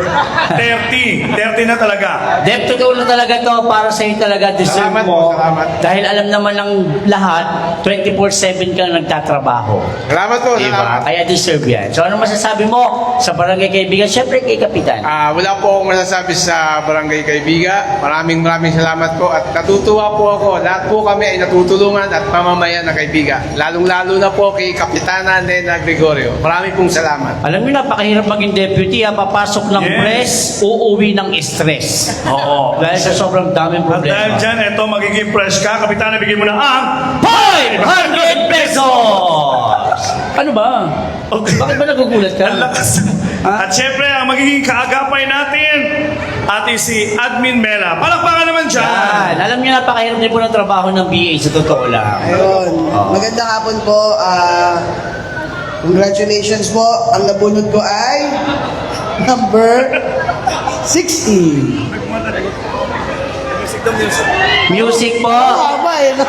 B: 30. 30 na talaga.
A: Deb, totoo na talaga to. Para sa'yo talaga, deserve
D: Salamat
A: mo.
D: po, salamat.
A: Dahil alam naman ng lahat, 24/7 ka nagtatrabaho.
D: Salamat po,
A: Diba?
D: salamat.
A: Kaya deserve yan. So ano masasabi mo sa barangay kaibigan? Siyempre kay Kapitan.
D: Wala po akong masasabi sa Barangay Kaibiga. Maraming salamat po at natutuwa po ako. Lahat po kami ay natutulungan at pamamayan na kaibiga. Lalong-lalo na po kay Kapitana Nena Gregorio. Maraming pong salamat.
A: Alam niyo, napakahirap maging deputy. Papasok ng
B: Yes.
A: press, uuwi ng stress.
B: Oo.
A: Dahil sa sobrang daming
B: At dahil
A: problema.
B: dyan, eto, magiging fresh ka. Kapitana, bigyan mo na ang
A: 500 pesos! Ano ba? Bakit ba nagugulat ka?
B: Ang lakas. At syempre, ang magiging kaagapay natin, ate si Admin Mela. Palakpakan naman dyan.
A: Yan. Alam niyo, napakahirap din po ng trabaho ng BA sa totoo lang.
K: Ayun. Magandang hapon po. Congratulations po. Ang nabunod ko ay number 60.
A: Music po.
K: Haba eh. no?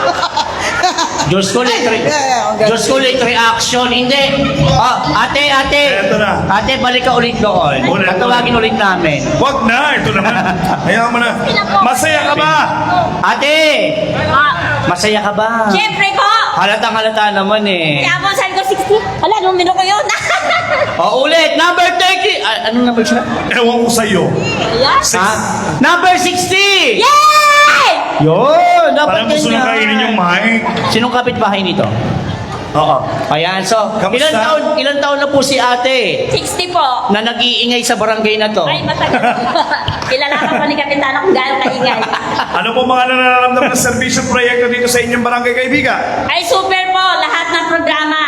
A: Diyos ko, Diyos ko, late reaction. Hindi. Ate.
B: Eto na.
A: Ate, balik ka ulit doon.
B: Ulit.
A: Tatawagin ulit namin.
B: Wag na, ito naman. Hayaan mo na. Masaya ka ba?
A: Ate! Masaya ka ba?
F: Siyempre po!
A: Halatang-halata naman eh.
F: Kaya po, sabi ko 60. Hala, numero ko yun.
A: Ulit, number 30. Anong number siya?
B: Ewan ko sa'yo.
F: Ayan.
A: Ha? Number 60!
F: Yay!
A: Yun! Dapat
B: Parang gusto nang kainin yung mic.
A: Sinong kapitbahay nito?
B: Oo.
A: Ayan, so,
B: Kamusta?
A: ilan taon na po si ate
F: 60 po.
A: na nag-iingay sa barangay na to?
F: Ay, matagal. Kilala ka pa ni Kapitana kung gaano kaingay.
B: Ano po mga nararamdaman ng servisyo proyekto dito sa inyong barangay kaibigan?
F: Ay, super po. Lahat ng programa.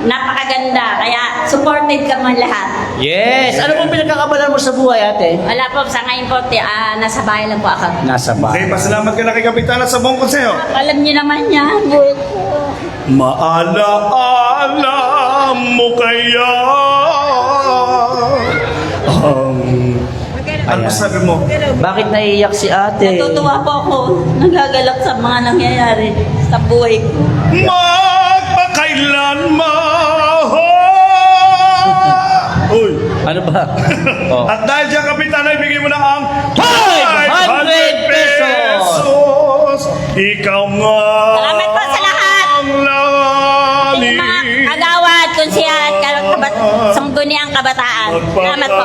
F: Napakaganda. Kaya, supported ka man lahat.
A: Yes! Ano pong pinagkakabalan mo sa buhay, ate?
F: Wala po. Sa ngayon po, nasa bahay lang po ako.
A: Nasa
B: Okay, pasalamat ka na kay Kapitana sa buong konseho.
F: Alam niyo naman yan. Buhay ko.
B: Maalaala mo kaya ano sabi mo?
A: Bakit naiiyak si ate?
F: Natutuwa po ako. Nagagalak sa mga nangyayari sa buhay ko.
B: Magpakailanman. Uy.
A: Ano ba? Oh.
B: At dahil dyan, Kapitana, ibigay mo na ang
A: 500
B: pesos. Ikaw nga
F: Salamat po sa lahat.
B: ang lali.
F: Yung mga kagawad, kunsihan, sangguniang kabataan. Salamat po.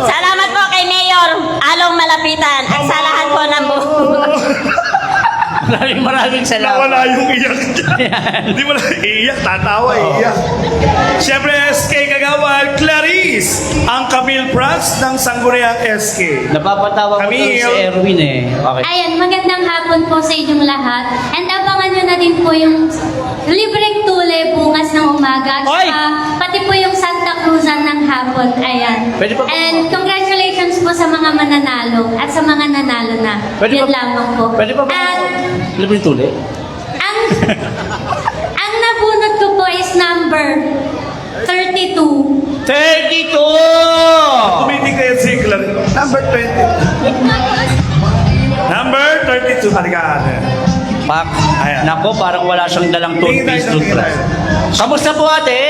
F: Salamat po kay Mayor Along Malapitan at sa lahat po ng
A: Maraming salamat.
B: Nawala yung iyak dyan. Hindi mo na iiyak, tatawa, iiyak. Siyempre, SK Kagawad, Clarice, ang Camille Prats ng Sangguniang SK.
A: Napapatawa ko
B: Camille.
A: si Erwin eh. Okay.
L: Ayan, magandang hapon po sa inyong lahat. And abangan nyo na din po yung libreng tule bukas ng umaga. At
A: Oy!
L: saka, pati po yung Santa Cruzan ng hapon. Ayan.
A: Pwede pa ba-
L: And congratulations po sa mga mananalo at sa mga nanalo na.
A: Pwede
L: Yan
A: pa-
L: lamang po.
A: Pwede pa ba?
L: At
A: Libre tuli?
L: ang nabunot ko po is number 32.
A: 32!
B: Tumiti kayo si Clarice. Number 20. Number 32. Halika.
A: Pak.
B: Ayan.
A: Nako, parang wala siyang dalang
B: Tingin
A: toothpaste
B: tayo, tingin
A: toothbrush.
B: tayo.
A: Kamusta po ate?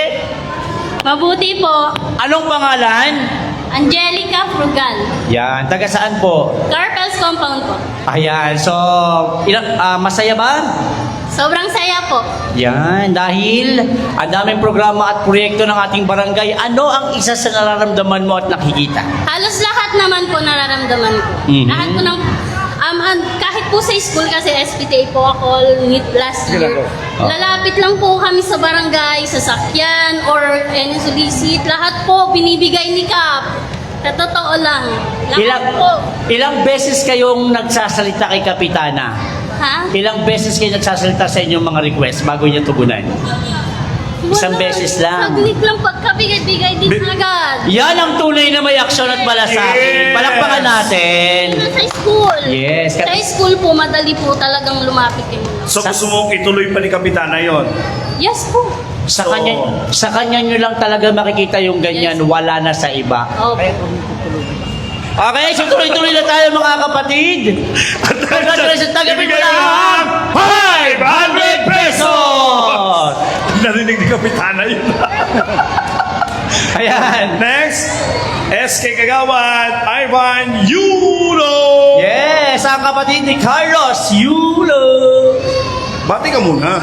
L: Mabuti po.
A: Anong pangalan?
L: Angelica Frugal.
A: Yan, taga saan po?
L: Carpels Compound po.
A: Ayan, so, masaya ba?
L: Sobrang saya po.
A: Yan, dahil ang daming programa at proyekto ng ating barangay, ano ang isa sa nararamdaman mo at nakikita?
L: Halos lahat naman po nararamdaman ko.
A: Mhm.
L: Lahat po ng kahit po sa school kasi SPTA po ako with last year. Lalapit lang po kami sa barangay, sasakyan, or any solicit. Lahat po binibigay ni Kap. Sa totoo lang. Lahat po.
A: Ilang beses kayong nagsasalita kay Kapitana?
L: Ha?
A: Ilang beses kayo nagsasalita sa inyong mga request bago niya tugunan? Isang beses lang.
L: Saglit lang pagkabigay-bigay din agad.
A: Yan ang tunay na may aksyon at malasakit. Palakpakan natin.
L: Sa school.
A: Yes.
L: Sa school po, madali po talagang lumapit yung
B: So gusto mong ituloy pa ni Kapitana yon?
L: Yes po.
A: Sa kanya nyo lang talaga makikita yung ganyan, wala na sa iba.
L: Okay.
A: Okay, so tuloy-tuloy na tayo mga kapatid. Congratulations, tagapin mo lang 500 pesos!
B: Narinig ni Kapitana yun.
A: Ayan.
B: Next, SK Kagawad, Ivan Yulo.
A: Yes, ang kapatid ni Carlos Yulo.
B: Bati ka muna.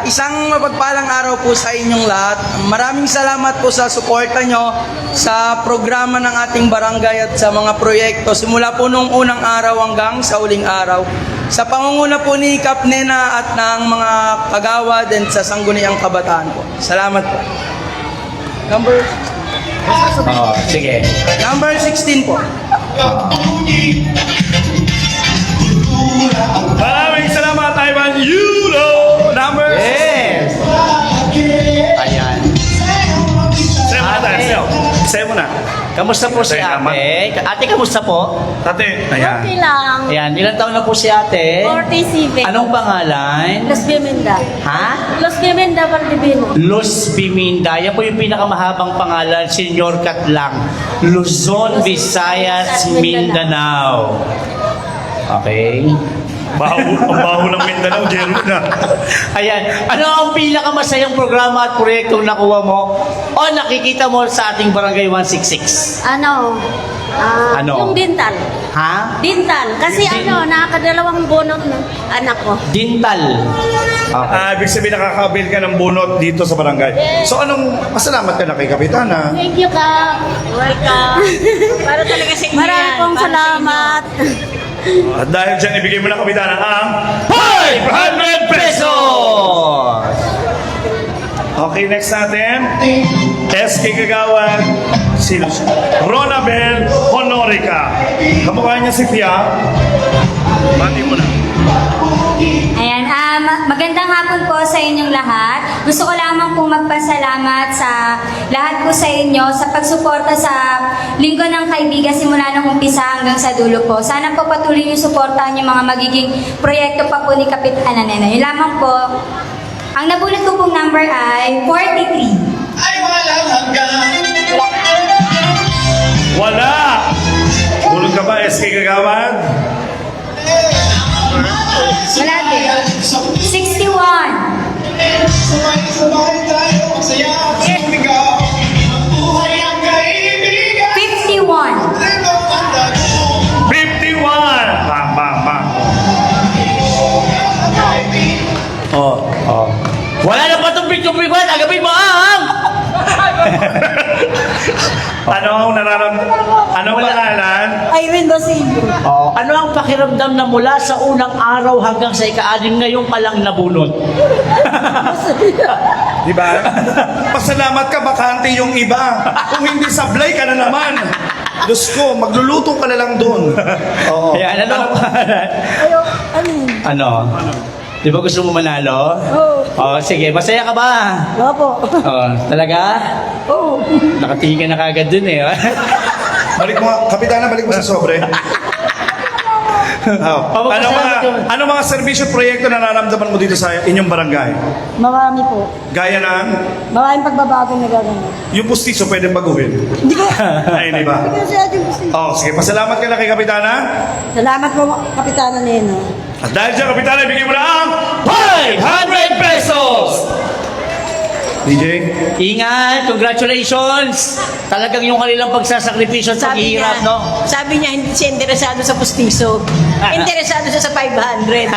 K: Isang mapagpalang araw po sa inyong lahat. Maraming salamat po sa suporta nyo sa programa ng ating barangay at sa mga proyekto simula po nung unang araw hanggang sa uling araw. Sa pangunguna po ni Kap Nena at ng mga kagawad and sa sangguniang kabataan po. Salamat po.
A: Sige.
K: Number 16 po.
B: Maraming salamat, Ivan Yulo. Number
A: Yes. Ayan.
B: Sa'yo muna tayo,
A: Ate.
B: sa'yo muna.
A: Kamusta po si
B: Salamat.
A: ate? Ate, kamusta po?
B: Tate, ayan.
F: Okay lang.
A: Ayan, ilang taon na po si ate?
F: 47.
A: Anong pangalan?
F: Los Biminda.
A: Ha?
F: Los Biminda, Valdivino.
A: Luz Biminda. Yan po yung pinakamahabang pangalan, Senyor Katlang. Luzon, Visayas, Mindanao. Okay.
B: Ang baho ng Mindanao, Jerry na.
A: Ayan. Ano ang pinakamasayang programa at proyektong nakuha mo o nakikita mo sa ating Barangay 166?
F: Ano?
A: Ano?
F: Yung dental.
A: Ha?
F: Dental. Kasi nakakadalawang bunot ng anak ko.
A: Dintal. Okay.
B: Ibig sabihin nakakabil ka ng bunot dito sa barangay. So masalamat ka na kay Kapitana.
F: Thank you, Kap.
C: Welcome. Para talaga sa inyo
F: Marami
C: yan.
F: pong
C: Para sa
F: salamat.
B: At dahil dyan, ibigay mo na Kapitana ang
A: 500 pesos!
B: Okay, next natin. SK Kagawad. Sino siya? Ronabel Honorica. Kamukha niya si Pia. Bati mo na.
L: Ayan, magandang hapon po sa inyong lahat. Gusto ko lamang pong magpasalamat sa lahat po sa inyo sa pagsuporta sa Linggo ng Kaibigan simula nung umpisa hanggang sa dulo po. Sana po patuloy yung suportahan yung mga magiging proyekto pa po ni Kapitana Nena. Yun lamang po. Ang nabunot ko pong number ay 43.
B: Wala! Bulog ka ba, SK Kagawad?
L: Wala din. 61. 51.
B: 51! Bang, bang, bang.
A: Wala na pa itong picture-picture. Agapin mo ang!
B: Ano ang Anong pangalan?
F: Irene Basilio.
A: Ano ang pakiramdam na mula sa unang araw hanggang sa ika-anim ngayon pa lang nabunot?
B: Di ba? Pasalamat ka, bakante yung iba. Kung hindi sablay ka na naman. Diyos ko, magluluto ka na lang doon. Oo.
A: Ayan, ano ang pangalan? Ano? Di ba gusto mo manalo? Oo. Sige, masaya ka ba?
F: Opo.
A: Talaga?
F: Oo.
A: Nakatingin ka na kagad dun eh.
B: Balik mo, Kapitana, balik mo sa sobre. Ano mga serbisyo proyekto na nararamdaman mo dito sa inyong barangay?
F: Marami po.
B: Gaya ng,
F: Maraming pagbabago na gagawin.
B: yung pustiso pwede baguhin.
F: Hindi ko.
B: Ay, di ba?
F: Kasi ating gusto.
B: Sige, pasalamat ka na kay Kapitana.
F: Salamat po, Kapitana Neno.
B: At dahil dyan, Kapitana, ibigay mo na ang
A: 500 pesos!
B: DJ.
A: Ingat! Congratulations! Talagang yung kanilang pagsasakripisyo at paghihirap, no?
C: Sabi niya, hindi siya interesado sa pustiso. Interesado siya sa 500.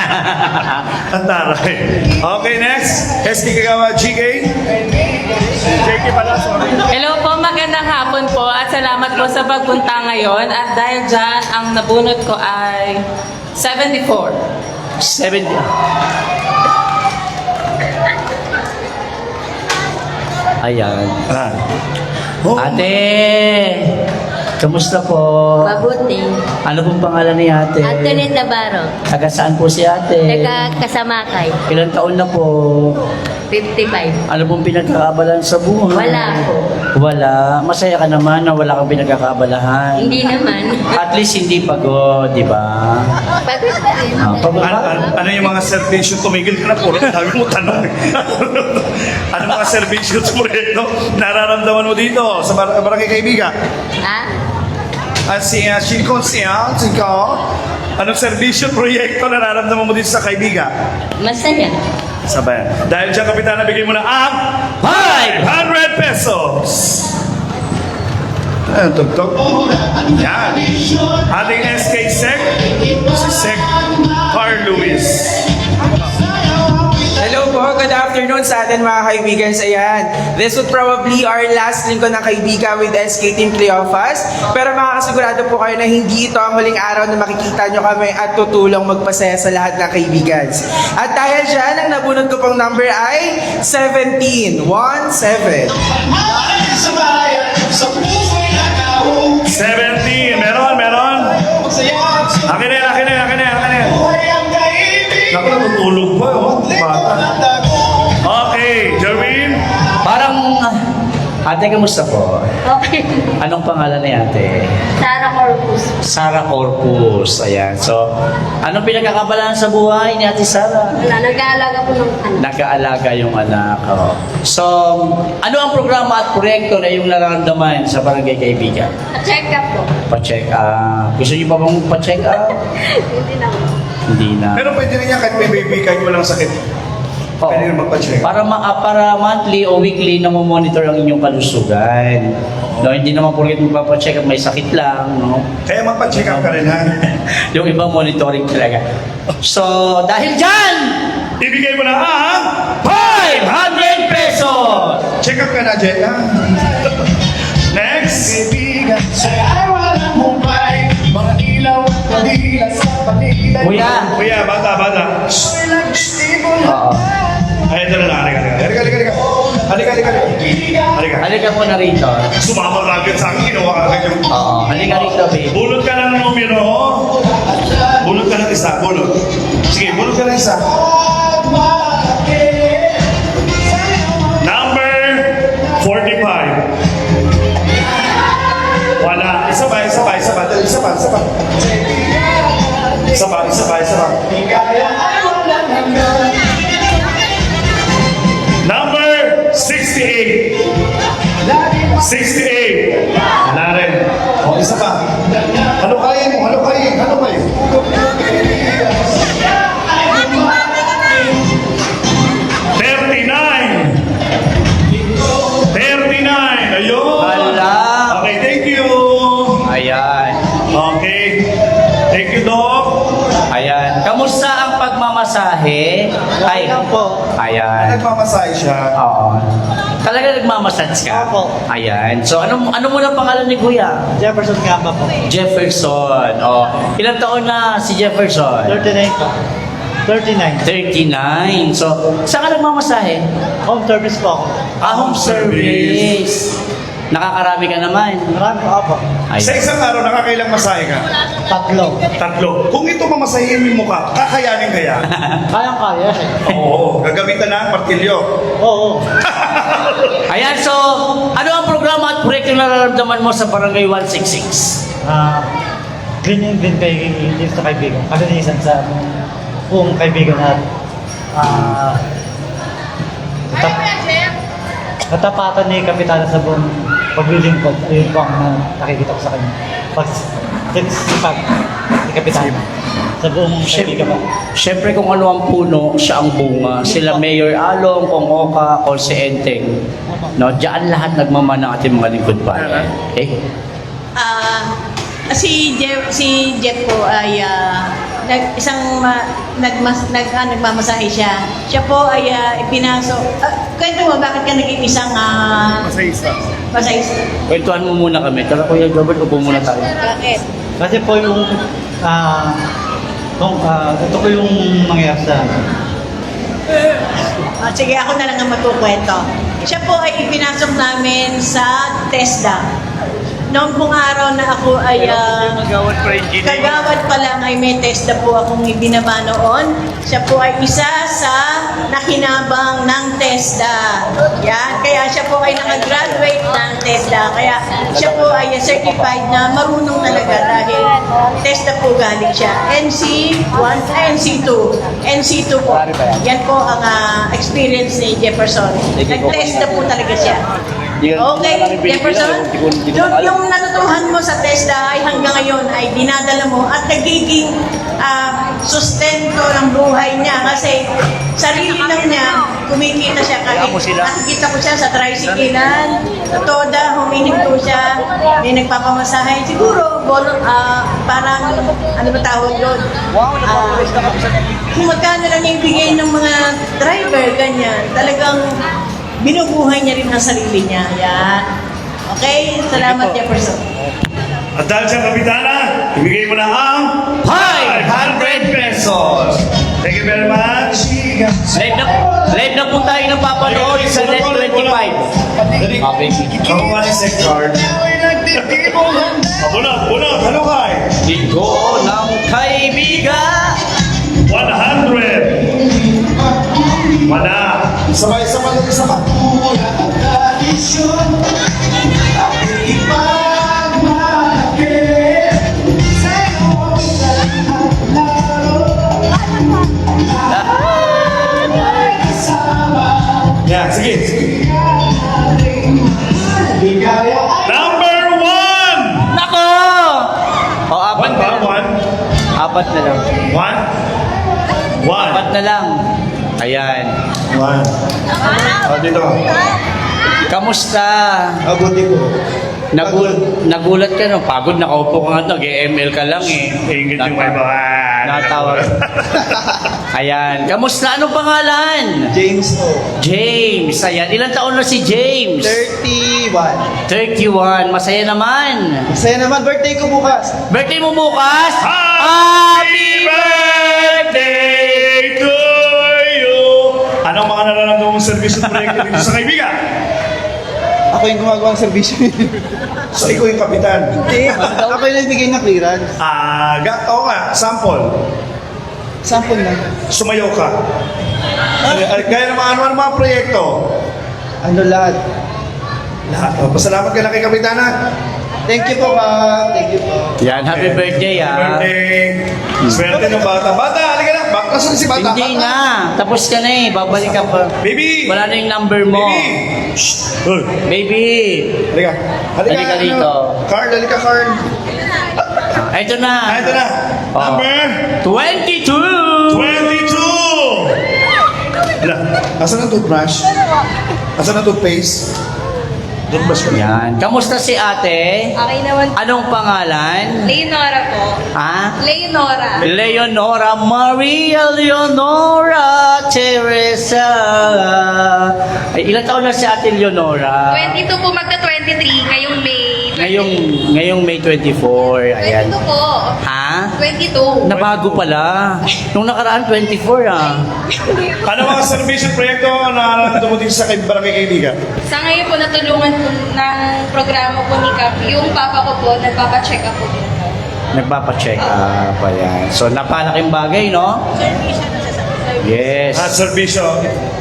B: Ang taray. Okay, next. SK Kagawa, GK. JK pala, sorry.
M: Hello po, magandang hapon po at salamat po sa pagpunta ngayon. At dahil dyan, ang nabunot ko ay 74.
A: 70. Ayan.
B: Ah. Oh,
A: Ate, kamusta po?
C: Mabuti.
A: Ano pong pangalan ni ate?
C: Antonin Navarro,
A: Taga saan po si ate?
C: Kasamakay,
A: Ilang taon na po?
C: 55.
A: Ano pong pinagkakaabalahan sa buhay?
C: Wala po.
A: Wala. Masaya ka naman na wala kang pinagkakaabalahan.
C: Hindi naman.
A: At least hindi pagod, di ba?
C: Pagod na rin.
A: Pagod
B: ano yung mga servisyo? Tumigil ka na po. Dami mo tanong. Ano mga servisyo sa proyekto nararamdaman mo dito sa Barangay Kaibigan?
C: Ha?
B: Anong servisyo proyekto nararamdaman mo dito sa Kaibigan?
C: Masaya.
B: Sabay. Dahil dyan, Kapitana, bigay mo na ang 500 pesos. Ayan, tugtog. Yan. Ating SK Sec, si Sec Carl Lewis.
K: Hello po, good afternoon sa atin mga kaibigan sa yan. This would probably our last linggo ng kaibigan with SK Team Cleophas. Pero makakasigurado po kayo na hindi ito ang huling araw na makikita nyo kami at tutulong magpasaya sa lahat ng kaibigan. At dahil dyan, ang nabunod ko pong number ay 17. 17.
B: 17. Meron. Akin na yan. Naku, natutulog pa. Bata. Okay, Jerwin.
A: Parang, ate, kamusta po?
C: Okay.
A: Anong pangalan ni ate?
C: Sarah Corpus.
A: Sara Corpus. Ayan. So, anong pinagkakabalahan sa buhay ni ate Sara?
C: Wala, nag-aalaga po ng anak.
A: Nag-aalaga yung anak. Oh. So, ano ang programa at proyekto na yung nararamdaman sa Barangay Kaibigan?
C: Check up po.
A: Pa-check up. Gusto niyo pa bang pa-check up?
C: Hindi na po.
A: Hindi na.
B: Pero pwede rin yan kahit may baby, kahit walang sakit.
A: Oo.
B: Pwede rin magpa-check.
A: Para monthly o weekly na monitor ang inyong kalusugan. No, hindi naman porket magpapacheck up may sakit lang, no?
B: Kaya magpa-check up ka rin, ha?
A: Yung ibang monitoring talaga. So, dahil dyan,
B: Ibigay mo na ang
A: 500 pesos!
B: check up ka na, Jen, ha? Next.
A: Kuya.
B: Bata.
A: Oo.
B: Ay, ito na lang. Halika.
A: Halika muna rito.
B: Sumama ka agad sa akin, ginawa ka agad yung...
A: Oo. Halika rito, babe.
B: Bulot ka ng numero. Bulot ka ng isa. Bulot. Sige, bulot ka ng isa. Number 45. Wala. Isa pa. Number 68. 68. Wala rin. O, isa pa. Ano kaya mo? 39. Ayun.
A: Hala.
B: Okay, thank you.
A: Ayan.
B: Okay. Thank you, Doc.
A: Ayan. Kamusta ang pagmamasahe? Ay.
H: po.
A: Ayan.
B: Nagmamasahe siya.
A: Oo. Talaga nagmamassage ka?
H: Opo.
A: Ayan. So, ano muna pangalan ni Kuya?
H: Jefferson Gamba po.
A: Jefferson. Oh. Ilang taon na si Jefferson?
H: 39 po. 39.
A: 39. So, saan ka nagmamasahe?
H: Home service po ako.
A: Home service. Nakakarami ka naman.
H: Marami po ako.
B: Sa
A: Ayan.
B: isang araw, nakakailang masahe ka? 3. Kung ito mamasahin mo yung mukha, kakayanin kaya?
H: Kayang-kaya.
B: Oo. Gagamitan na ang martilyo.
H: Oo.
A: Ayan, so, ano ang programa at proyekto na nararamdaman mo sa Barangay 166?
H: Ganyan din kay sa kaibigan. Kalinisan sa buong kaibigan at katapatan ni Kapitana sa buong paglilingkod. Ayun po ang nakikita ko sa kanya. Pagsipag ni Kapitana sa buong kaibigan po.
A: Siyempre kung ano ang puno, siya ang bunga. Sila Mayor Along, Kong Oka, o si Enteng. No, diyan lahat nagmamana ang ating mga lingkod pa. Okay?
C: Si Jeff po ay nagmamasahe siya. Siya po ay ipinasok. Kwento mo, bakit ka naging isang masahista?
A: Kwentuhan mo muna kami. Tara Kuya Gilbert, upo muna tayo.
C: Bakit?
H: Kasi po yung Ito ko yung mangyayari sa
C: Sige, ako na lang ang magkukwento. Siya po ay ipinasok namin sa TESDA. Noong pong araw na ako ay kagawad pa lang ay may TESDA po akong ibinaba noon. Siya po ay isa sa nakinabang ng TESDA. Yan. Kaya siya po ay nakagraduate ng TESDA. Kaya siya po ay certified na marunong talaga dahil TESDA po galing siya. NC1, NC2. NC2 po. Yan po ang experience ni Jefferson. Nag-TESDA po talaga siya. Okay, Jefferson, yung natutuhan mo sa TESDA ay hanggang ngayon ay dinadala mo at nagiging sustento ng buhay niya kasi sarili lang niya, kumikita siya kahit nakikita ko siya sa tricyclean, sa Toda, humihinto siya, may nagpapamasahe, siguro, parang, ano ba tawag doon? Kung magkano lang ibigay ng mga driver, ganyan, talagang binubuhay niya rin ang sarili niya. Yan. Okay? Salamat, Jefferson.
B: At dahil sa Kapitana, ibigay mo na ang
A: 500 pesos!
B: Thank you very much.
A: Live na po tayo ng papanood sa Net 25.
B: Ako nga yung card. Bunot, ano kay?
A: Linggo ng Kaibigan!
B: 100. Wala.
N: Sabay-sabay lang isa pa.
B: Yan, sige. Number 1!
A: Nako! Apat na lang. Apat na lang.
B: 1?
A: Apat na lang. Ayan.
B: 1. Dito.
A: Kamusta?
N: Abuti ko.
A: Nagulat ka no? Pagod, nakaupo ka nga nag-ML ka lang eh.
B: Ingit yung may bahan.
A: Natawag. Ayan. Kamusta? Anong pangalan?
N: James po.
A: James. Ayan. Ilang taon na si James?
N: 31.
A: 31. Masaya naman.
N: Masaya naman, birthday ko bukas.
A: Birthday mo bukas?
B: Happy birthday to you! Anong mga nararamdaman mong servisyo at proyekto dito sa Kaibigan?
N: Ako yung gumagawa ng servisyo.
B: So, ikaw yung kapitan.
N: Hindi, ako yung nagbigay ng clearance.
B: Oo nga, sample.
N: Sample lang.
B: Sumayaw ka. Gaya ng mga proyekto.
N: Ano lahat?
B: Lahat. Pasalamat ka na kay Kapitana.
N: Thank you po ba? Thank you po.
A: Yan. Happy birthday ah.
B: Birthday. Swerte ng bata. Bata, halika na. Nasaan si bata?
A: Hindi na. Tapos ka na eh. Babalik ka pa.
B: Baby!
A: Wala na yung number mo.
B: Baby! Shh! Hoy!
A: Baby!
B: Halika.
A: Halika dito.
B: Carl, halika Carl.
A: Ito na.
B: Ito na. Number
A: 22!
B: 22! Hala, asan ang toothbrush? Asan ang toothpaste? Toothbrush ko.
A: Yan. Kamusta si ate?
F: Okay naman.
A: Anong pangalan?
F: Leonora po.
A: Ha?
F: Leonora.
A: Leonora Maria Leonora Teresa. Ay, ilang taon na si ate Leonora?
F: 22 po, magta-23 ngayong May.
A: Ngayong May 24. Ayan.
F: 22 po.
A: Ha?
F: 22.
A: Nabago pala. Nung nakaraan, 24 ah.
B: Ano mga servisyo at proyekto na nararamdaman mo dito sa Barangay Kaibigan?
F: Sa ngayon po, natulungan po ng programa po ni Cap. Yung papa ko po, nagpapacheck up po.
A: Nagpapacheck up. Ayan. So, napalaking bagay, no? Yes.
B: At servisyo,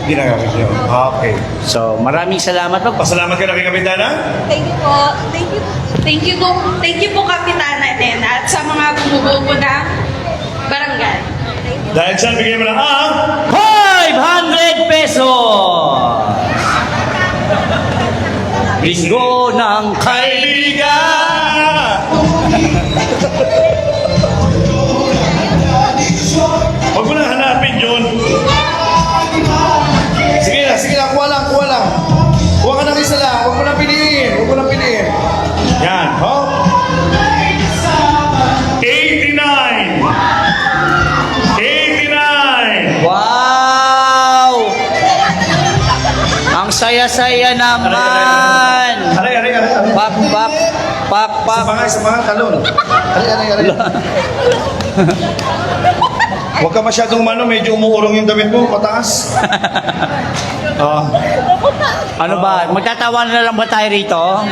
B: ginagamit nyo. Okay.
A: So, maraming salamat.
B: Pasalamat ka na kay Kapitana.
F: Thank you po. Thank you. Thank you po. Thank you po, Kapitana din. At sa mga bumubuo po na barangay.
B: Dahil dyan, bigay mo na ang
A: 500 pesos! Linggo ng Kaibigan!
B: Huwag mo nang hanapin yun. Sige lang, kuha lang. Kuha ka ng isa lang, huwag mo nang piliin. Yan, ho? 89!
A: Wow! Ang saya-saya naman!
B: Aray.
A: Pak.
B: Isa pa nga, talon. Aray. Huwag ka masyadong medyo umuurong yung damit mo, pataas. Oh.
A: Ano ba? Magtatawanan na lang ba tayo rito?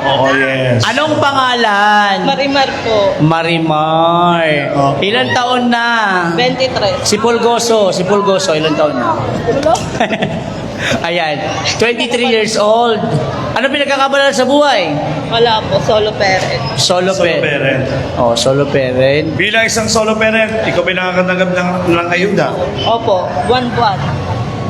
B: Oh, yes.
A: Anong pangalan?
C: Marimar po.
A: Marimar. Ilan taon na?
C: 23.
A: Si Pulgoso, ilan taon na? Ayan, 23 years old. Ano pinagkakabalan sa buhay?
C: Wala po, solo parent.
A: Solo parent.
B: parent.
A: Oh, solo parent.
B: Bilang isang solo parent, ikaw ba nakakatanggap ng ayuda?
C: Opo, 1 buwan.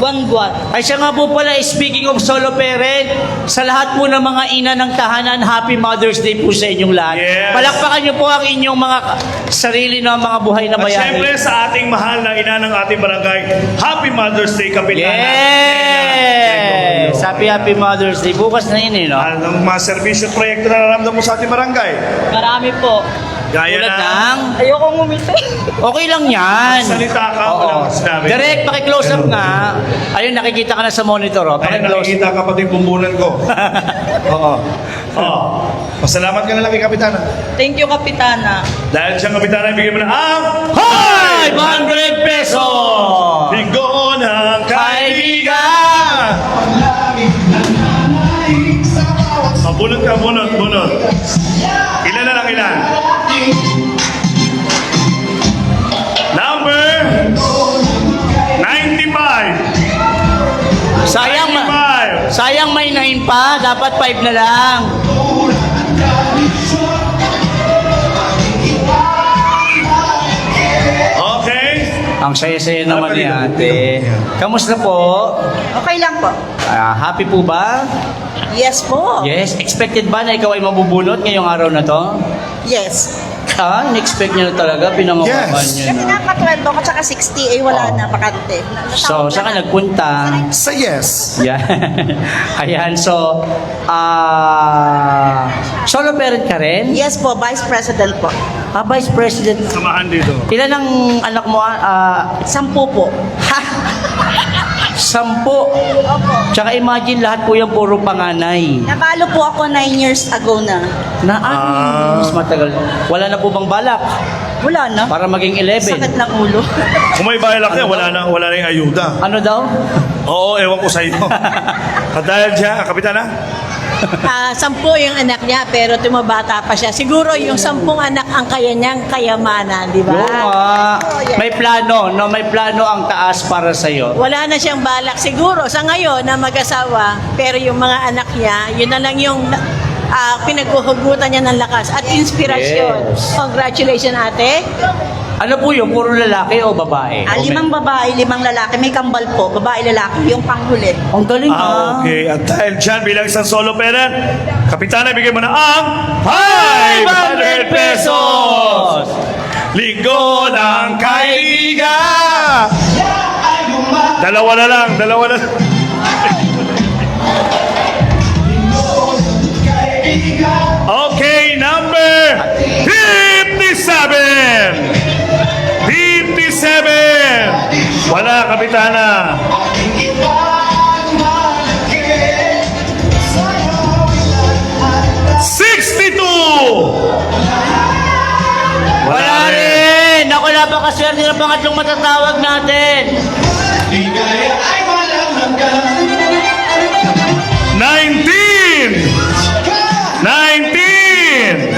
C: 1 buwan.
A: Ay siya nga po pala, speaking of solo parent, sa lahat po ng mga ina ng tahanan, Happy Mother's Day po sa inyong lahat.
B: Yes.
A: Palakpakan niyo po ang inyong mga sarili na mga buhay na
B: At
A: bayani.
B: syempre sa ating mahal na ina ng ating barangay, Happy Mother's Day, Kapitana.
A: Yes! Happy Mother's Day. Bukas na yun eh, no?
B: Anong mga servisyo at proyekto na nararamdaman mo sa ating barangay?
C: Marami po.
B: Gaya
A: Tulad
B: na.
A: ng...
C: Ayokong umiti.
A: Okay lang yan.
B: Salita ka,
A: Oo.
B: wala kang sinabi.
A: Direct, paki-close up nga. Ayun, nakikita ka na sa monitor. Oh.
B: Ay,
A: Paki-close.
B: nakikita ka pati yung bumbunan ko. Oo. Oh. Pasalamat ka na lang kay Kapitana.
C: Thank you, Kapitana.
B: Dahil siyang Kapitana, ibigay mo na ang
A: 500 pesos!
B: Linggo ng Kaibigan! Bunot ka, bunot. Ilan na lang, ilan? Number 95.
A: Sayang may 9 pa. Dapat 5 na lang.
B: Okay.
A: Ang saya-saya naman ni ate. Kamusta po?
G: Okay lang po.
A: Happy po ba?
G: Yes po.
A: Yes. Expected ba na ikaw ay mabubunot ngayong araw na to?
G: Yes.
A: In-expect niyo na talaga, pinangawakan niyo
G: Kasi
A: na.
G: napaka-12 ko, tsaka 60, wala na, pakante.
A: So, saan ka nagpunta?
N: Sa yes.
A: Yan. Ayan, so, solo parent ka rin?
G: Yes po, Vice President po.
A: Vice President.
B: Samahan dito.
A: Ilan ang anak mo?
G: 10 po.
A: 10. Tsaka imagine lahat po yung puro panganay.
G: Nabalo po ako 9 years ago na.
A: Mas matagal. Wala na po bang balak?
G: Wala na.
A: Para maging 11.
G: Sakit ng ulo.
B: Kung may balak na, wala na yung ayuda.
A: Ano daw?
B: Oo, ewan ko sa iyo. At dahil dyan, Kapitana?
C: 10 yung anak niya, pero tumabata pa siya. Siguro yung 10 anak ang kaya niyang kayamanan, di ba?
A: Oo nga. May plano, no? May plano ang taas para sa'yo.
C: Wala na siyang balak siguro sa ngayon na mag-asawa, pero yung mga anak niya, yun na lang yung pinaghuhugutan niya ng lakas at inspirasyon.
A: Yes.
C: Congratulations, ate.
A: Ano po yung puro lalaki o babae?
G: 5 babae, 5 lalaki. May kambal po. Babae, lalaki. Yung panghuli.
A: Ang galing
B: Okay. At dahil dyan, bilang isang solo parent, Kapitana, bigay mo na ang
A: 500 pesos!
B: Linggo ng Kaibigan! Dalawa na lang. Okay, number 57! 57! Wala, Kapitana. 62!
A: Wala rin! Ako, napakaswerte ng pangatlong matatawag natin.
B: 19! 19!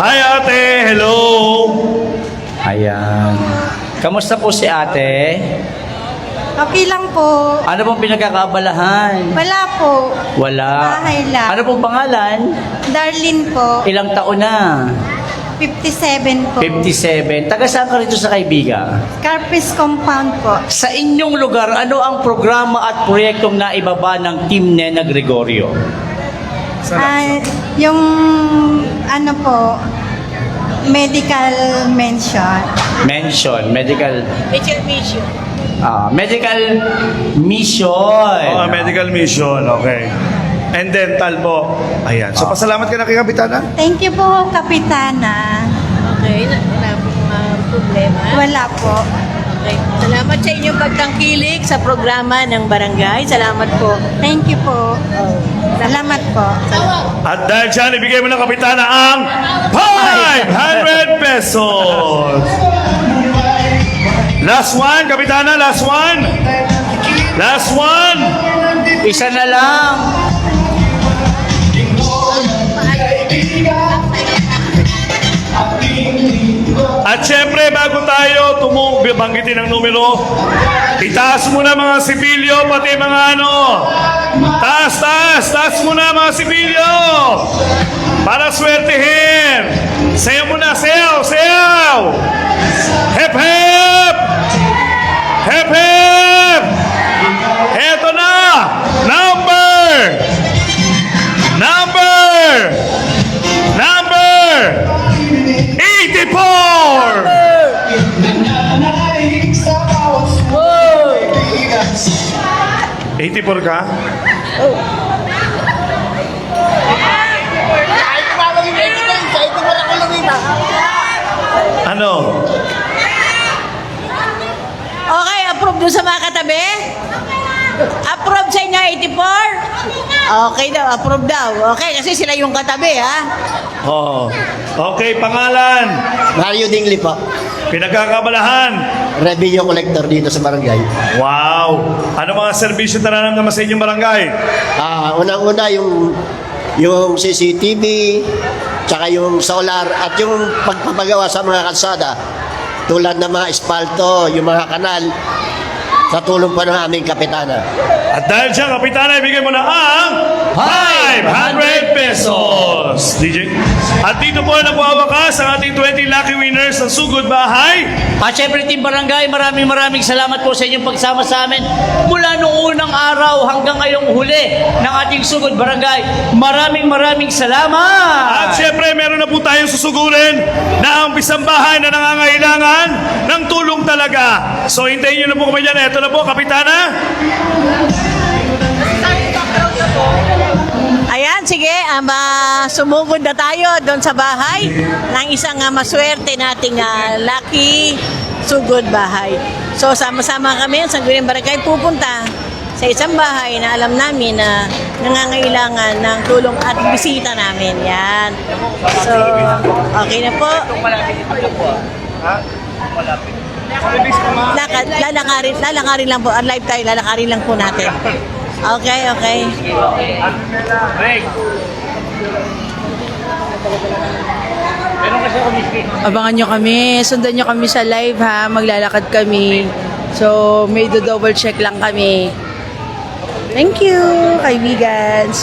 B: Hi, ate. Hello.
A: Ayan. Kamusta po si ate?
L: Okay lang po.
A: Ano pong pinagkakabalahan?
L: Wala po.
A: Wala.
L: Bahay lang.
A: Ano pong pangalan?
L: Darlene po.
A: Ilang taon na?
L: 57 po.
A: 57. Taga saan ka rito sa Kaibigan?
L: Carpis compound po.
A: Sa inyong lugar, ano ang programa at proyektong naibaba ng Team Nena Gregorio?
L: Yung ano po, medical mention.
A: Medical mission.
B: Oh, medical mission. Okay. And dental po. Ayan. So, pasalamat ka na kay Kapitana.
L: Thank you po, Kapitana.
C: Okay, wala pong problema.
L: Wala po.
C: Okay. Salamat sa inyong pagtangkilik sa programa ng barangay. Salamat po.
G: Thank you po. Salamat po.
B: At dahil dyan, ibigay mo ng kapitana ang 500 pesos. Last one, kapitana, last one. Last one.
A: Isa na lang.
B: At syempre, bago tayo banggitin ang numero, itaas muna mga sibilyo, pati mga ano. Taas muna mga sibilyo. Para swertihin. Sayaw muna, sayaw. Hep, hep. Hep, hep. Eto na. Number 84! 84 ka? Ano?
C: Okay, approve doon sa mga katabi? Approve sa inyo 84? Okay daw, approve daw. Okay, kasi sila yung katabi, ha?
B: Oh. Okay, pangalan.
N: Mario Dingli po.
B: Pinagkakabalahan.
N: Revenue collector dito sa barangay.
B: Wow! Ano mga serbisyo na nararamdaman sa inyong barangay?
N: Unang-una yung CCTV, tsaka yung solar at yung pagpapagawa sa mga kalsada tulad ng mga espalto, yung mga kanal sa tulong pa ng aming kapitana.
B: At dahil siya, kapitana, ibigay mo na ang 500 pesos! DJ. At dito po nagwawakas ang ating 20 lucky winners ng Sugod Bahay.
A: At syempre, Team Barangay, maraming salamat po sa inyong pagsama sa amin. Mula noong unang araw hanggang ngayong huli ng ating Sugod Barangay. Maraming salamat!
B: At syempre, meron na po tayong susugurin na ang isang bahay na nangangailangan ng tulong talaga. So, hintayin nyo na po kami dyan. Ito na po, kapitana.
C: Ayan, sige, sumugod na tayo doon sa bahay ng isang maswerte nating lucky sugod bahay. So, sama-sama kami sa Sangguniang Barangay pupunta sa isang bahay na alam namin na nangangailangan ng tulong at bisita namin. Yan. So, okay na po. Lalakarin lang po. Live tayo, lalakarin lang po natin. Okay.
O: Abangan nyo kami, sundan nyo kami sa live ha, maglalakad kami. So, may double check lang kami. Thank you, kaibigan.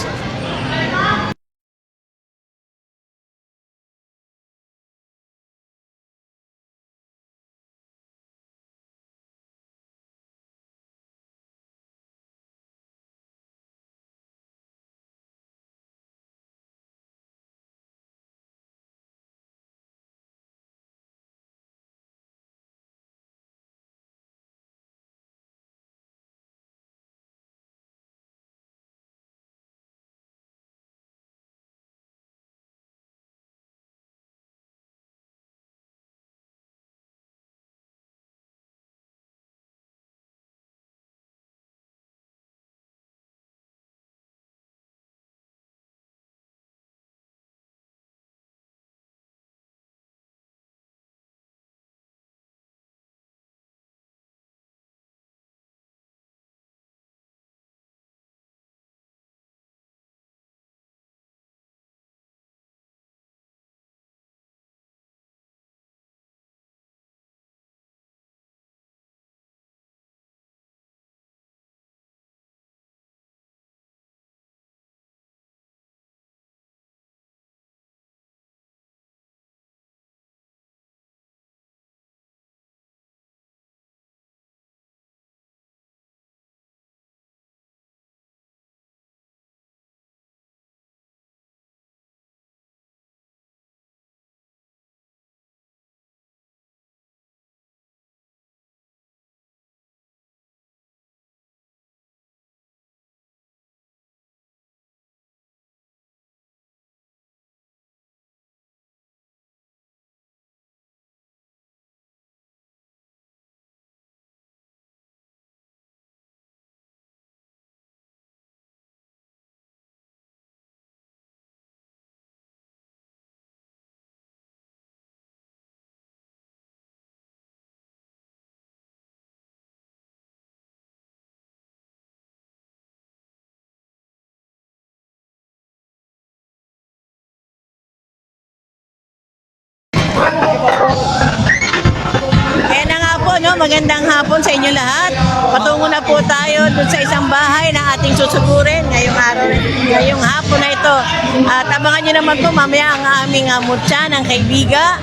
C: magandang hapon sa inyo lahat. Patungo na po tayo dun sa isang bahay na ating susugurin ngayong hapon na ito. At abangan nyo naman po mamaya ang aming mutya ng Kaibiga.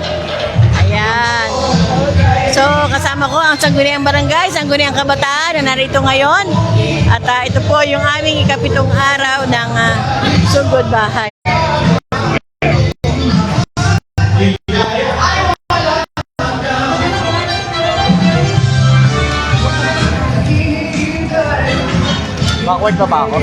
C: Ayan. So, kasama ko ang Sangguniang Barangay, Sangguniang Kabataan na narito ngayon. At ito po yung aming ikapitong araw ng Sugod Bahay.
A: Backward pa ba ako?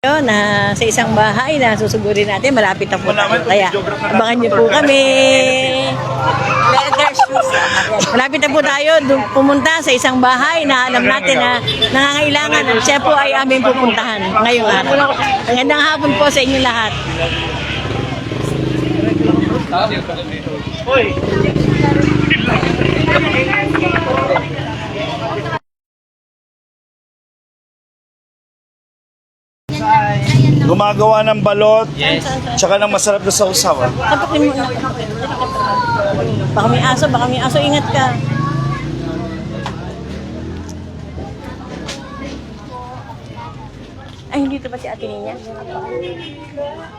A: Na sa isang bahay na susugurin natin, malapit na po tayo. Kaya abangan niyo po kami. Malapit na po tayo pumunta sa isang bahay na alam natin na nangangailangan at siya po ay aming pupuntahan ngayong araw. Magandang hapon po sa inyo lahat.
B: Gumagawa ng balot, tsaka ng masarap na sausawan.
C: Tapakin mo na. Baka may aso, ingat ka. Ay, hindi ito ba si Ate Ninya?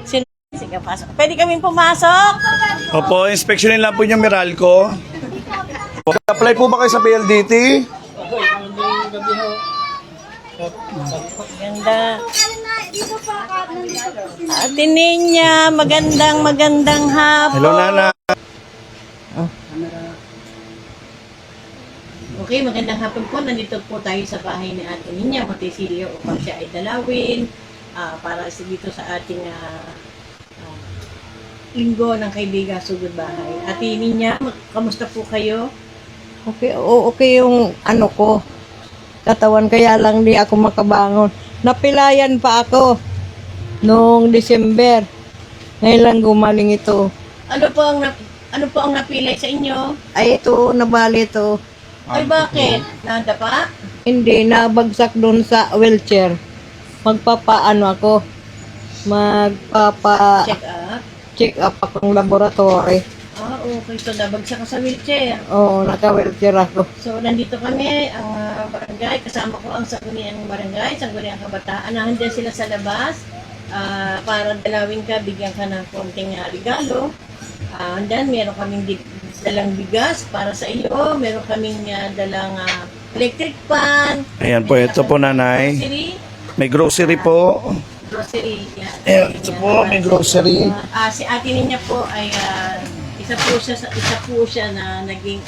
C: Sige, pasok. Pwede kaming pumasok?
B: Opo, inspeksyonin lang po yung Meralco. Apply po ba kayo sa PLDT?
C: Ganda. Ate Ninya, magandang hapon.
B: Hello, Nana.
C: Okay, magandang hapon po. Nandito po tayo sa bahay ni Ate Ninya, Montesilio, upang siya ay dalawin para dito sa ating linggo ng Kaibiga Sugod Bahay. Ate Ninya, kamusta po kayo?
P: Okay yung ano ko, katawan, kaya lang di ako makabangon. Napilayan pa ako noong December. Ngayon lang gumaling ito.
C: Ano po ang napilay sa inyo?
P: Ay ito, nabali ito.
C: Ay bakit? Nadapa?
P: Hindi, nabagsak doon sa wheelchair. Magpapaano ako?
C: Check up?
P: Check up akong laboratory.
C: Oo. Okay, so nabagsak ka sa wheelchair.
P: Oo, naka-wheelchair ako.
C: So, nandito kami, ang barangay, kasama ko ang Sangguniang Barangay, Sangguniang Kabataan. Nandiyan sila sa labas para dalawin ka, bigyan ka ng konting regalo. And then, meron kaming dalang bigas para sa iyo. Meron kaming dalang electric fan.
B: Ayan po, ito po nanay.
C: Grocery.
B: May grocery po.
C: Grocery. Yan.
B: Ayan, ito po, may grocery.
C: Si ate niya po ay isa po siya na naging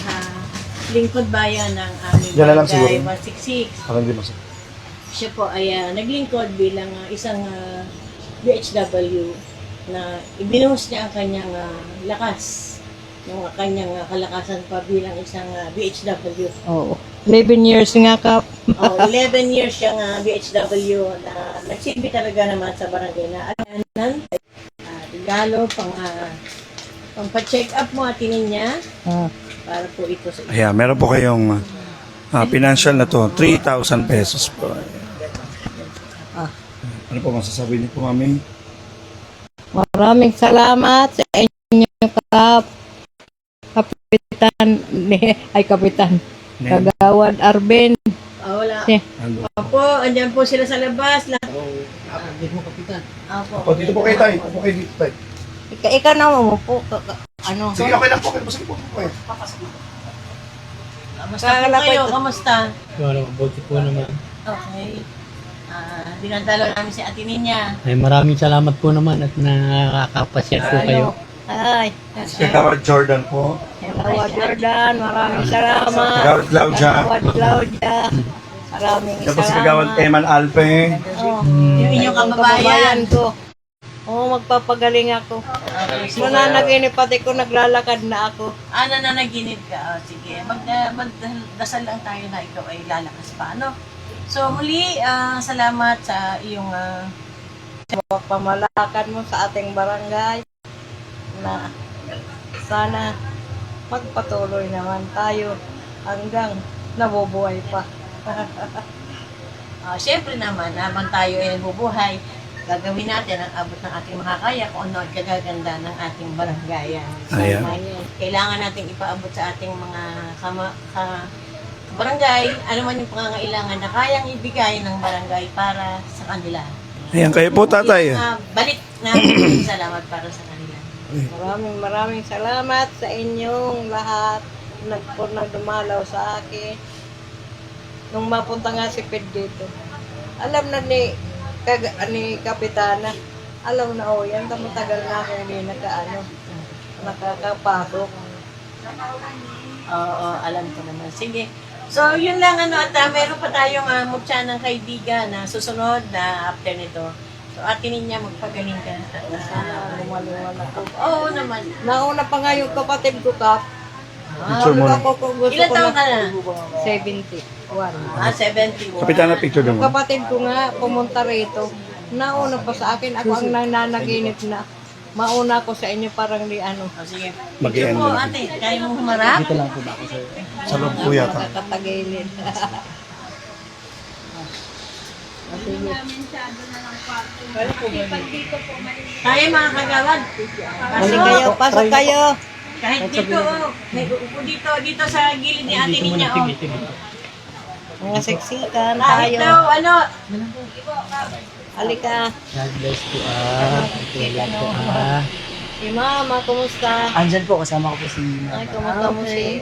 C: lingkod bayan ng aming
B: Yan na lang
C: barangay
B: siguro.
C: 166.
B: Parang di mas.
C: Siya po ay naglingkod bilang isang BHW na ibinuhos niya ang kanyang lakas, yung kanyang kalakasan pa bilang isang BHW.
P: Oo. 11 years nga, Kap.
C: 11 years siyang BHW na nagsilbi talaga naman sa barangay na alanan, regalo, pang-check up mo at niya para po ito sa
B: Ayan, meron po kayong financial na to, 3,000 pesos po. Ano po masasabi niyo po, mami?
P: Maraming salamat sa inyo, Kapitan. Kagawad Arben.
C: Wala.
P: Yeah.
C: Opo, andyan po sila sa labas.
K: Hindi mo, Kapitan.
C: Opo.
B: Dito po kayo tayo. Opo kayo dito tayo.
P: Ikaw na mo po. Ano?
B: Sige, okay lang po kayo. Sige po. Okay.
C: Kamusta po kayo? Kamusta?
K: Wala, mabuti po naman.
C: Okay. Dinadalo namin si Ate Ninya.
K: Ay, maraming salamat po naman at nakakapasyal po kayo.
P: Ay,
B: Kagawad Jordan po.
P: Kagawad Jordan, maraming salamat.
B: Kagawad Claudia.
P: Kagawad Claudia. Maraming
B: Tapos si Kagawad
P: salamat.
B: Eman Alpe.
C: Yung inyong kababayan.
P: ko. Oo, magpapagaling ako. Nananaginip pati ko naglalakad na ako.
C: Nananaginip ka. Sige, magdasal lang tayo na ikaw ay lalakas pa, ano? So, muli, salamat sa iyong
P: pamalakan mo sa ating barangay na sana magpatuloy naman tayo hanggang nabubuhay pa.
C: Siyempre naman, habang tayo ay nabubuhay, gagawin natin ang abot ng ating makakaya kung ano ang kagaganda ng ating barangayan. So,
B: Ayan.
C: kailangan natin ipaabot sa ating mga barangay, ano man yung pangangailangan na kayang ibigay ng barangay para sa kanila.
B: Ayan, kayo po tatay.
C: Balik natin salamat para sa kanila.
P: Maraming salamat sa inyong lahat na dumalaw sa akin. Nung mapunta nga si Ped dito, alam na ni Kapitana, alam na yan, matagal na ako hindi nakakapasok.
C: Oo, alam ko naman. Sige. So, yun lang at meron pa tayong mutya ng kaibigan na susunod na after nito. So, atin niya magpagaling ka.
P: Sana lumaluwal ako.
C: Oo naman.
P: Nauna pa nga yung kapatid ko, Kap.
B: Picture mo na.
C: Ilan taon ka na?
P: 71.
C: 71.
B: Kapitana, picture
P: Yung
B: naman.
P: kapatid ko nga pumunta rito. Nauna pa sa akin, ako ang nananaginip na. Mauna ko sa inyo parang di ano.
C: Sige.
B: Mag-i-end
C: Ito po,
B: na lang.
C: ate. Kaya mo humarap?
K: Dito lang po ba ako sir?
B: Sa loob po yata.
P: Nakatagilid.
C: Kaya mga kagawad.
P: Pasok kayo, pasok kayo.
C: Kahit dito, may uupo dito sa gilid ni ate niya.
P: Mga seksikan
C: Kahit
P: tayo.
C: daw, ano,
P: Halika.
K: God bless po
P: Si Mama, kumusta?
K: Andyan po, kasama ko po si
P: Ay, kumusta mo si...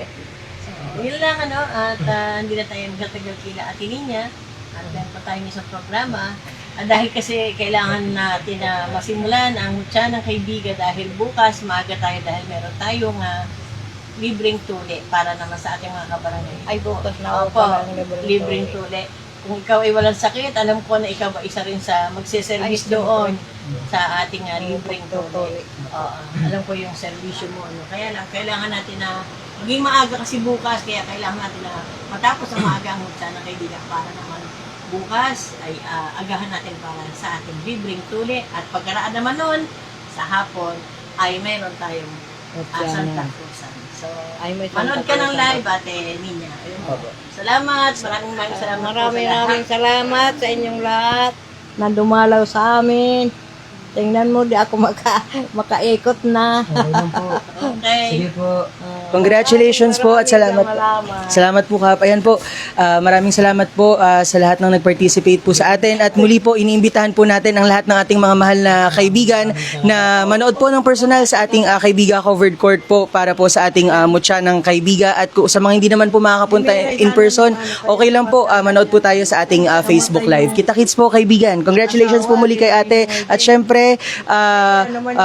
C: yun lang at hindi na tayo magtatagal kila ate niya. At dahil pa tayo sa programa. Dahil kasi kailangan natin na masimulan ang mutya ng kaibigan dahil bukas maaga tayo dahil meron tayong libreng tuli para naman sa ating mga kabarangay.
P: Ay, bukas na ako
C: Opo,
P: pala ng
C: libreng tuli. Kung ikaw ay walang sakit, alam ko na ikaw isa rin sa magsiservice doon sa ating libreng tuli. Oo, alam ko yung servisyo mo. Kaya lang, kailangan natin na maging maaga kasi bukas, kaya kailangan natin na matapos ang maaga ang mutya ng kaibigan para naman bukas ay agahan natin para sa ating libreng tuli. At pagkaraan naman nun, sa hapon, ay mayroon tayong Santa Cruzan. So, manood ka ng live, ate Ninya. Salamat, maraming salamat.
P: Maraming salamat sa inyong lahat na dumalaw sa amin. Tingnan mo, di ako makaikot na.
C: Okay.
H: Sige po. Congratulations po at salamat. Salamat po, Kap. Ayan po, maraming salamat po sa lahat ng nag-participate po sa atin. At muli po, iniimbitahan po natin ang lahat ng ating mga mahal na kaibigan na manood po ng personal sa ating Kaibiga Covered Court po para po sa ating mutya ng Kaibiga. At sa mga hindi naman po makakapunta in person, okay lang po, manood po tayo sa ating Facebook Live. Kita-kits po, kaibigan. Congratulations po muli kay ate. At syempre,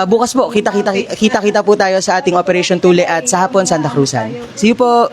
H: bukas po, kita-kita po tayo sa ating Operation Tule at sa hapon Santa Cruzan. See you po!